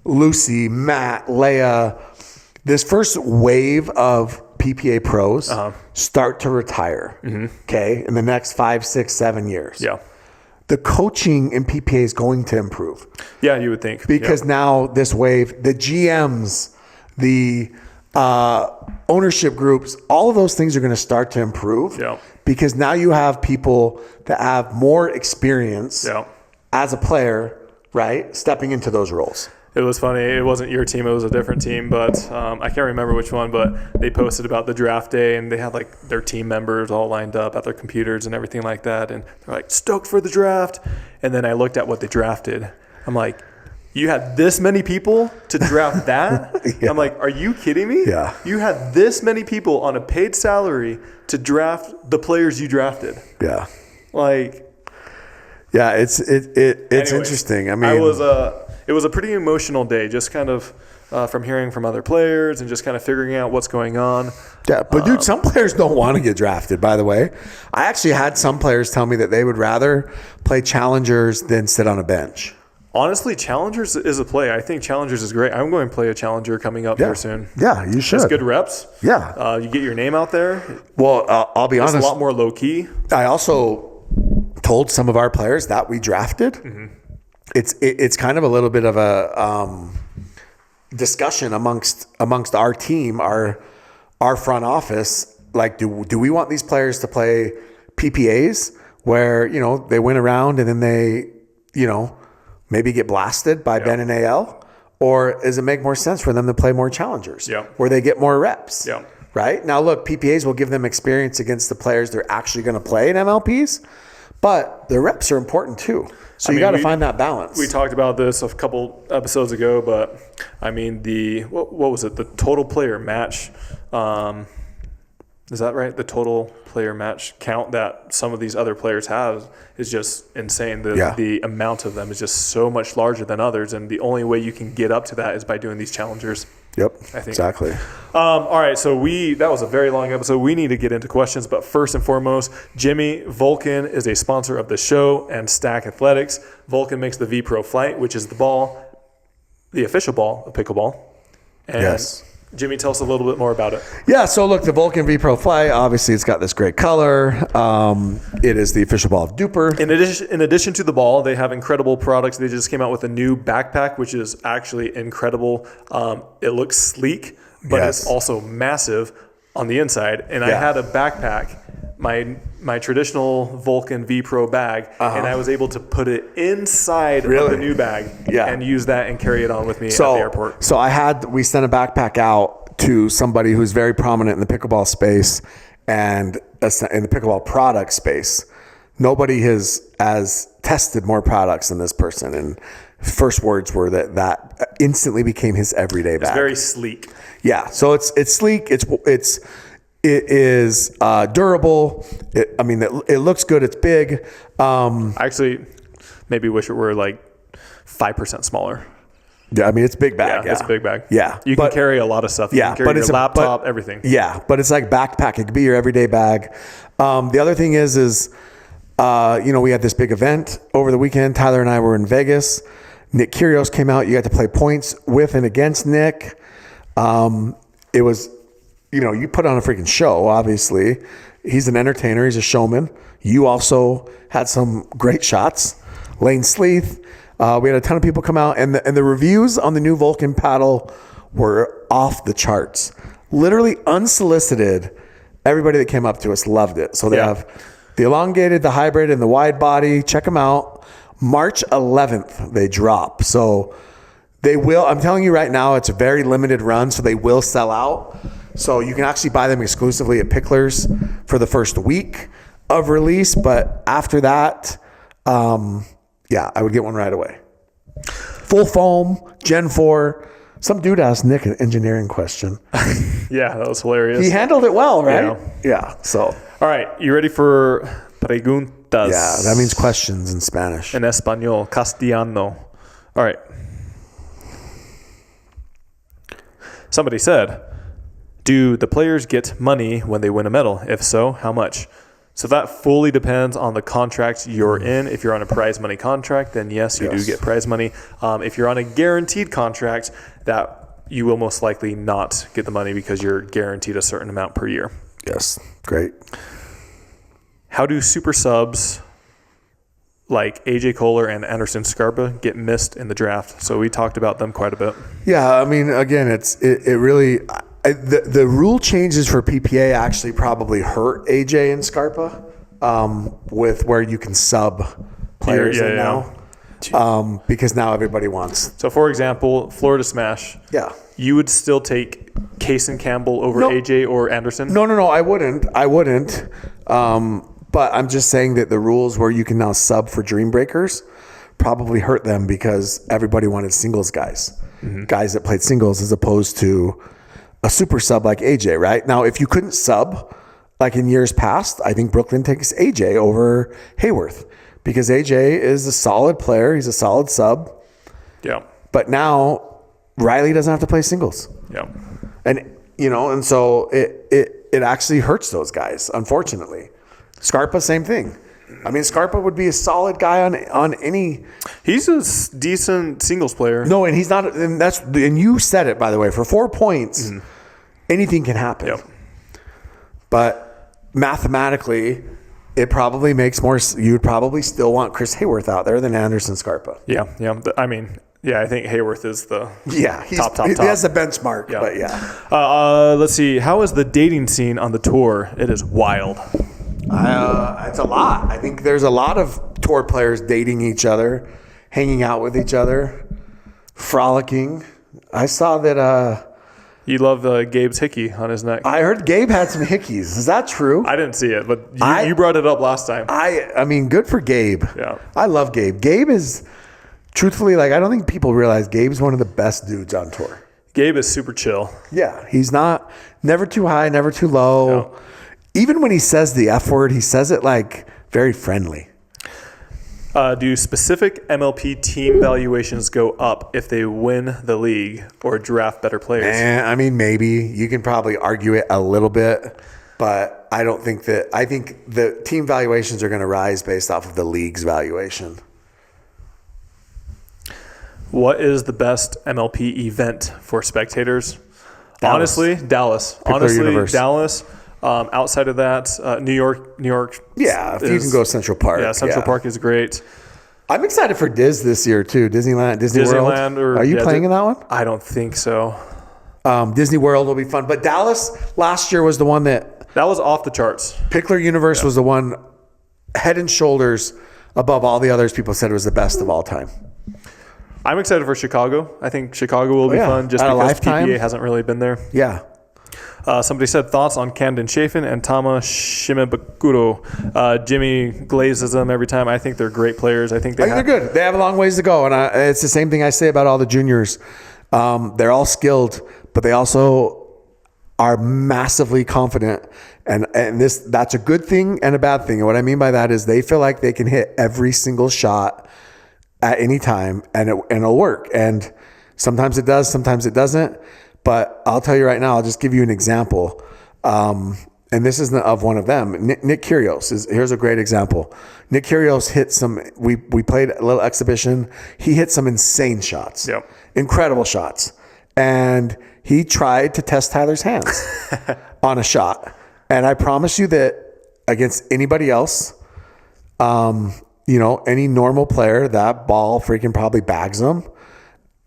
Lucy, Matt, Leia, this first wave of PPA pros start to retire, okay, in the next 5, 6, 7 years. Yeah. The coaching in PPA is going to improve. Yeah, you would think. Because now this wave, the GMs, the ownership groups, all of those things are going to start to improve. Yeah. Because now you have people that have more experience as a player, right, stepping into those roles. It was funny. It wasn't your team. It was a different team, but I can't remember which one, but they posted about the draft day, and they had like their team members all lined up at their computers and everything like that. And they're like, stoked for the draft. And then I looked at what they drafted. I'm like, you had this many people to draft that? I'm like, are you kidding me? Yeah. You had this many people on a paid salary to draft the players you drafted. Yeah. Like, yeah, it's anyways, interesting. I mean, it was a pretty emotional day, just kind of from hearing from other players and just kind of figuring out what's going on. Yeah, but dude, some players don't want to get drafted, by the way. I actually had some players tell me that they would rather play challengers than sit on a bench. Honestly, challengers is a play. I think challengers is great. I'm going to play a challenger coming up here soon. Yeah, you should. It's good reps. Yeah. You get your name out there. Well, I'll be honest. It's a lot more low key. I also told some of our players that we drafted. It's kind of a little bit of a discussion amongst our team, our front office. Like, do we want these players to play PPAs where, you know, they win a round and then they, you know, maybe get blasted by Ben and AL? Or does it make more sense for them to play more challengers where they get more reps? Yeah. Right? Now, look, PPAs will give them experience against the players they're actually going to play in MLPs, but the reps are important too. So you got to find that balance. We talked about this a couple episodes ago, but I mean, what was it? The total player match. Is that right? The total player match count that some of these other players have is just insane. The amount of them is just so much larger than others, and the only way you can get up to that is by doing these challengers. Yep, I think. exactly. All right, so that was a very long episode. We need to get into questions, but first and foremost, Jimmy, Vulcan is a sponsor of the show and Stack Athletics. Vulcan makes the V Pro Flight, which is the ball, the official ball of pickleball. And yes. Jimmy, tell us a little bit more about it. Yeah, so look, the Vulcan V Pro Fly, obviously it's got this great color. It is the official ball of Duper. In addition to the ball, they have incredible products. They just came out with a new backpack, which is actually incredible. It looks sleek, but it's also massive on the inside. And I had a backpack. My my traditional Vulcan V Pro bag, and I was able to put it inside of the new bag and use that and carry it on with me at the airport. So we sent a backpack out to somebody who's very prominent in the pickleball space and in the pickleball product space. Nobody has tested more products than this person, and first words were that instantly became his everyday bag. It's very sleek. Yeah, so it's sleek. It is durable. It looks good. It's big. I actually maybe wish it were like 5% smaller. Yeah, I mean, it's a big bag. Yeah, it's a big bag. Yeah. You can carry a lot of stuff. You can carry your laptop, everything. Yeah, but it's like backpack. It could be your everyday bag. The other thing is we had this big event over the weekend. Tyler and I were in Vegas. Nick Kyrgios came out. You got to play points with and against Nick. It was, you put on a freaking show, obviously. He's an entertainer. He's a showman. You also had some great shots. Lane Sleeth. We had a ton of people come out, and the reviews on the new Vulcan paddle were off the charts. Literally unsolicited. Everybody that came up to us loved it. So they have the elongated, the hybrid, and the wide body. Check them out. March 11th, they drop. So they will, I'm telling you right now, it's a very limited run, so they will sell out. So you can actually buy them exclusively at Picklers for the first week of release. But after that, I would get one right away. Full foam, Gen 4. Some dude asked Nick an engineering question. Yeah, that was hilarious. He handled it well, right? Yeah. So. All right, you ready for preguntas? Yeah, that means questions in Spanish. En español, castellano. All right. Somebody said, do the players get money when they win a medal? If so, how much? So that fully depends on the contract you're in. If you're on a prize money contract, then yes, you do get prize money. If you're on a guaranteed contract, that you will most likely not get the money because you're guaranteed a certain amount per year. Yes, great. How do super subs like AJ Kohler and Anderson Scarpa get missed in the draft? So we talked about them quite a bit. Yeah, I mean, again, it really the rule changes for PPA actually probably hurt AJ and Scarpa with where you can sub players now. Because now everybody wants. So, for example, Florida Smash. Yeah. You would still take Case and Campbell over AJ or Anderson? No, I wouldn't. But I'm just saying that the rules where you can now sub for Dream Breakers probably hurt them because everybody wanted singles guys. Mm-hmm. Guys that played singles as opposed to a super sub like AJ, right? Now, if you couldn't sub, like in years past, I think Brooklyn takes AJ over Hayworth because AJ is a solid player. He's a solid sub. Yeah. But now Riley doesn't have to play singles. Yeah. And so it actually hurts those guys, unfortunately. Scarpa, same thing. I mean, Scarpa would be a solid guy on any. He's a decent singles player. No, and he's not. And you said it, by the way. For 4 points, anything can happen. Yep. But mathematically, it probably makes more. You would probably still want Chris Hayworth out there than Anderson Scarpa. Yeah. I mean, I think Hayworth is the top. He has the benchmark. Yeah. But let's see. How is the dating scene on the tour? It is wild. It's a lot. I think there's a lot of tour players dating each other, hanging out with each other, frolicking. I saw that. You love Gabe's hickey on his neck. I heard Gabe had some hickeys. Is that true? I didn't see it, but you brought it up last time. I mean, good for Gabe. Yeah. I love Gabe. Gabe is, truthfully, I don't think people realize Gabe's one of the best dudes on tour. Gabe is super chill. Yeah. He's never too high, never too low. No. Even when he says the F word, he says it very friendly. Do specific MLP team valuations go up if they win the league or draft better players? I mean, maybe. You can probably argue it a little bit, but I don't think that. I think the team valuations are going to rise based off of the league's valuation. What is the best MLP event for spectators? Dallas. Honestly, Dallas. PICKLR Universe. Dallas. Outside of that, New York. Yeah, if you can go Central Park. Yeah, Central Park is great. I'm excited for Diz this year too. Disneyland World. Are you playing in that one? I don't think so. Disney World will be fun. But Dallas last year was the one that was off the charts. PICKLR Universe was the one head and shoulders above all the others. People said it was the best of all time. I'm excited for Chicago. I think Chicago will be fun just because PPA hasn't really been there. Yeah. Somebody said thoughts on Camden Chafin and Tama Shimabukuro. Jimmy glazes them every time. I think they're great players. I think they're good. They have a long ways to go. And it's the same thing I say about all the juniors. They're all skilled, but they also are massively confident. And that's a good thing and a bad thing. And what I mean by that is they feel like they can hit every single shot at any time and it'll work. And sometimes it does, sometimes it doesn't. But I'll tell you right now, I'll just give you an example. And this isn't of one of them. Nick Kyrgios here's a great example. Nick Kyrgios hit some, we played a little exhibition. He hit some insane shots, incredible shots. And he tried to test Tyler's hands on a shot. And I promise you that against anybody else, any normal player, that ball freaking probably bags them.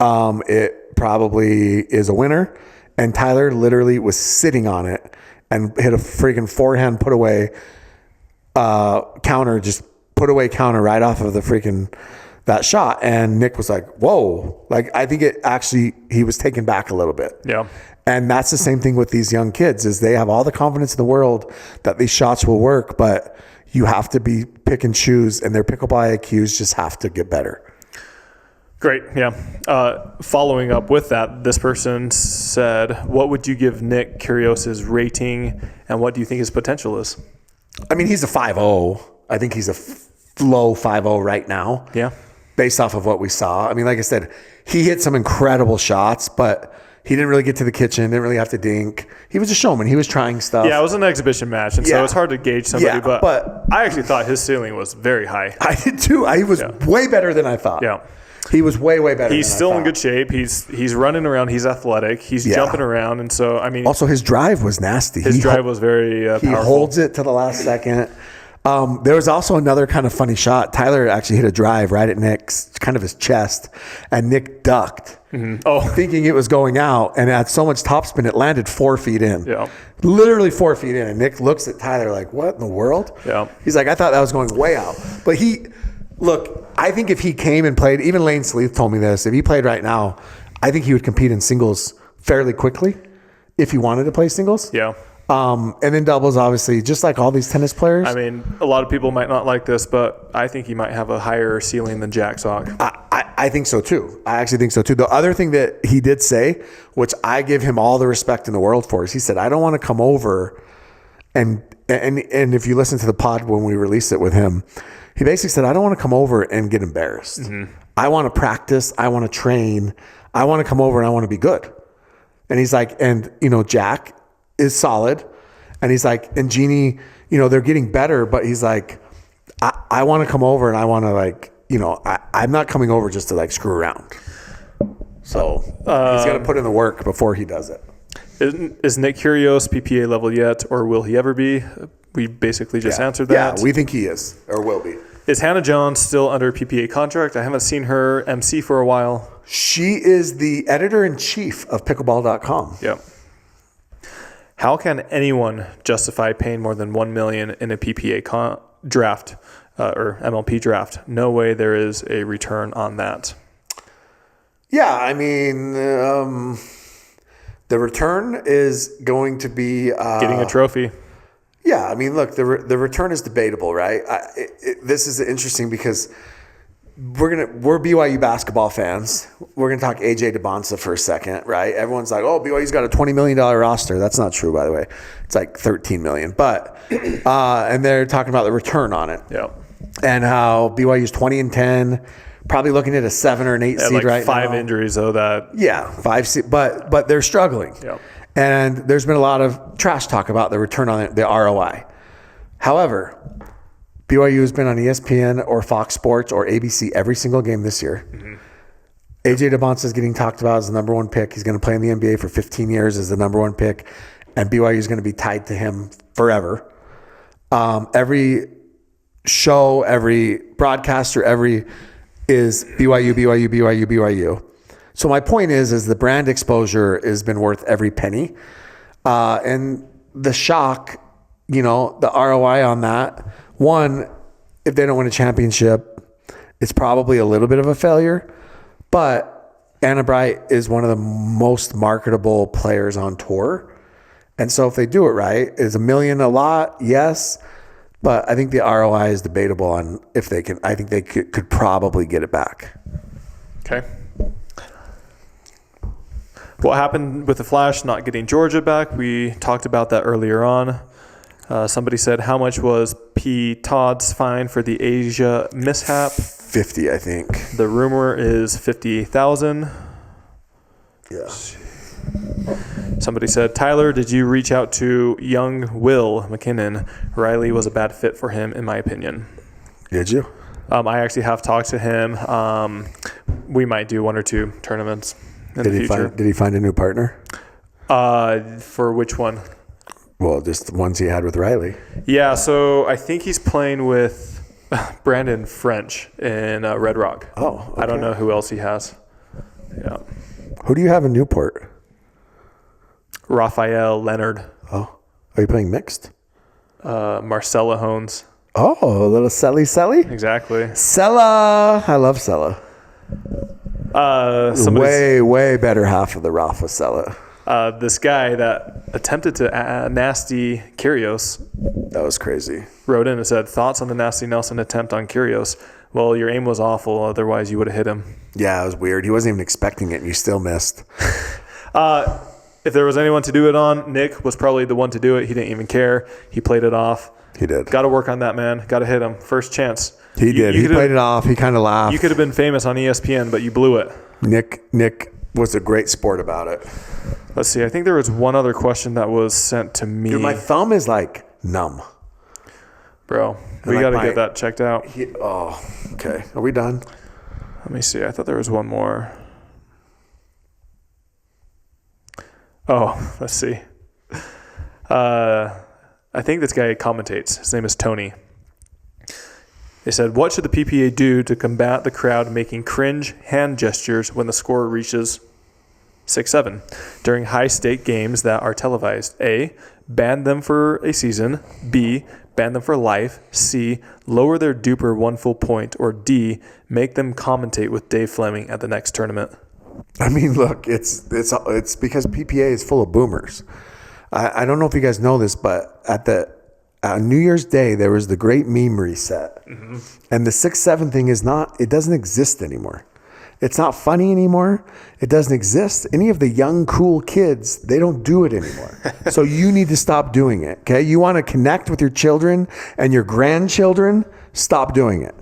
It probably is a winner. And Tyler literally was sitting on it and hit a freaking forehand put away counter, just put away counter right off of the freaking that shot. And Nick was like, whoa. Like, I think he was taken back a little bit. Yeah. And that's the same thing with these young kids is they have all the confidence in the world that these shots will work, but you have to be pick and choose, and their pickleball IQs just have to get better. Great. Yeah. Following up with that, this person said, what would you give Nick Kyrgios' rating and what do you think his potential is? I mean, he's a 5-0. I think he's a low 5-0 right now. Yeah. Based off of what we saw. I mean, like I said, he hit some incredible shots, but he didn't really get to the kitchen, didn't really have to dink. He was a showman. He was trying stuff. Yeah, it was an exhibition match, and so it's hard to gauge somebody, but I actually thought his ceiling was very high. I did too. He was way better than I thought. Yeah. He was way better. He's still in good shape. He's running around. He's athletic. He's jumping around, and so I mean. Also, his drive was nasty. His drive was very powerful. He holds it to the last second. There was also another kind of funny shot. Tyler actually hit a drive right at Nick's, kind of his chest, and Nick ducked, thinking it was going out, and at so much topspin, it landed 4 feet in. Yeah. Literally 4 feet in, and Nick looks at Tyler like, what in the world? Yeah. He's like, I thought that was going way out. But look, I think if he came and played, even Lane Sleeth told me this, if he played right now, I think he would compete in singles fairly quickly if he wanted to play singles. Yeah. And then doubles, obviously, just like all these tennis players. I mean, a lot of people might not like this, but I think he might have a higher ceiling than Jack Sock. I think so too. I actually think so too. The other thing that he did say, which I give him all the respect in the world for, is he said, I don't want to come over and if you listen to the pod when we released it with him, he basically said, I don't want to come over and get embarrassed. Mm-hmm. I want to practice. I want to train. I want to come over and I want to be good. And he's like, Jack is solid. And he's like, and Jeannie, they're getting better, but he's like, I want to come over and I want to I'm not coming over just to screw around. So he's got to put in the work before he does it. Is Nick Kyrgios PPA level yet, or will he ever be? We basically just answered that. Yeah, we think he is or will be. Is Hannah Jones still under PPA contract? I haven't seen her MC for a while. She is the editor-in-chief of pickleball.com. Yep. How can anyone justify paying more than $1 million in a PPA draft or MLP draft? No way there is a return on that. Yeah, I mean, the return is going to be getting a trophy. Yeah, I mean, look, the return is debatable, right? This is interesting because we're BYU basketball fans. We're gonna talk AJ DeBonsa for a second, right? Everyone's like, "Oh, BYU's got a $20 million roster." That's not true, by the way. It's like $13 million, but and they're talking about the return on it. Yeah, and how BYU's 20-10, probably looking at a 7 or an 8 seed right now. 5 injuries though. 5 seed, but they're struggling. Yeah. And there's been a lot of trash talk about the return on it, the ROI. However, BYU has been on ESPN or Fox Sports or ABC every single game this year. Mm-hmm. AJ DeBonsa is getting talked about as the number one pick. He's going to play in the NBA for 15 years as the number one pick, and BYU is going to be tied to him forever. Every show, every broadcaster, is BYU. So my point is the brand exposure has been worth every penny. And the shock, the ROI on that, one, if they don't win a championship, it's probably a little bit of a failure. But Anna Bright is one of the most marketable players on tour. And so if they do it right, is $1 million a lot? Yes. But I think the ROI is debatable on if they can. I think they could probably get it back. Okay. What happened with the Flash not getting Georgia back? We talked about that earlier on. Somebody said, how much was P. Todd's fine for the Asia mishap? 50, I think. The rumor is 50,000. Yeah. Somebody said, Tyler, did you reach out to young Will McKinnon? Riley was a bad fit for him, in my opinion. Did you? I actually have talked to him. We might do 1 or 2 tournaments in the future. Did he find a new partner? For which one? Well, just the ones he had with Riley. Yeah, so I think he's playing with Brandon French in Red Rock. Oh, okay. I don't know who else he has. Yeah. Who do you have in Newport? Raphael Leonard. Oh, are you playing mixed? Marcella Hones. Oh, a little Selly? Exactly. Sella. I love Sella. Way better half of the Rafa Sella. This guy that attempted to nasty Kyrgios. That was crazy. Wrote in and said, thoughts on the nasty Nelson attempt on Kyrgios? Well, your aim was awful. Otherwise, you would have hit him. Yeah, it was weird. He wasn't even expecting it, and you still missed. If there was anyone to do it on, Nick was probably the one to do it. He didn't even care. He played it off. He did. Got to work on that, man. Got to hit him. First chance. He did. He played it off. He kind of laughed. You could have been famous on ESPN, but you blew it. Nick was a great sport about it. Let's see. I think there was one other question that was sent to me. Dude, my thumb is like numb. Bro, we got to get that checked out. Okay. Are we done? Let me see. I thought there was one more. Oh, let's see. I think this guy commentates. His name is Tony. They said, what should the PPA do to combat the crowd making cringe hand gestures when the score reaches 6-7 during high-stake games that are televised? A, ban them for a season. B, ban them for life. C, lower their duper 1 full point. Or D, make them commentate with Dave Fleming at the next tournament. I mean, look, it's because PPA is full of boomers. I don't know if you guys know this, but at the New Year's Day, there was the great meme reset. Mm-hmm. And the 6-7 thing it doesn't exist anymore. It's not funny anymore. It doesn't exist. Any of the young, cool kids, they don't do it anymore. So you need to stop doing it, okay? You want to connect with your children and your grandchildren, stop doing it.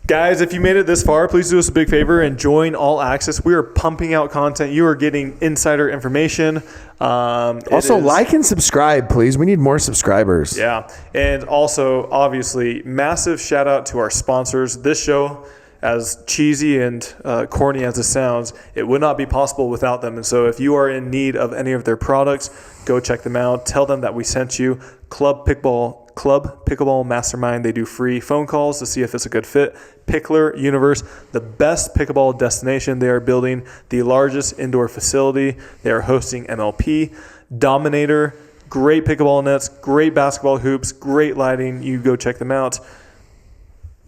Guys, if you made it this far, please do us a big favor and join All Access. We are pumping out content. You are getting insider information. Also, like and subscribe, please. We need more subscribers. Yeah. And also, obviously, massive shout out to our sponsors. This show, as cheesy and corny as it sounds, it would not be possible without them. And so if you are in need of any of their products, go check them out. Tell them that we sent you. Club Pickleball Mastermind. They do free phone calls to see if it's a good fit. PICKLR Universe, the best pickleball destination. They are building the largest indoor facility. They are hosting MLP. Dominator, great pickleball nets, great basketball hoops, great lighting. You go check them out.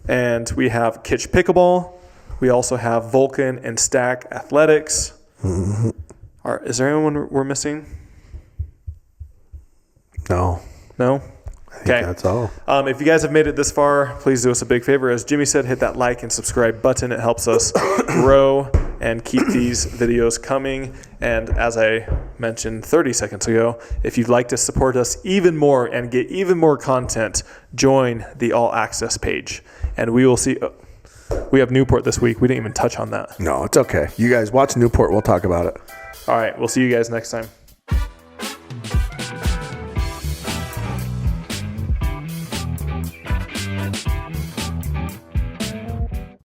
And we have KITCH Pickleball. We also have Vulcan and Stack Athletics. Mm-hmm. Is there anyone we're missing? No. No? Okay. That's all. If you guys have made it this far, please do us a big favor. As Jimmy said, hit that like and subscribe button. It helps us grow and keep these videos coming. And as I mentioned 30 seconds ago, if you'd like to support us even more and get even more content, join the All Access page. And we will see. We have Newport this week. We didn't even touch on that. No, it's okay. You guys watch Newport. We'll talk about it. All right. We'll see you guys next time.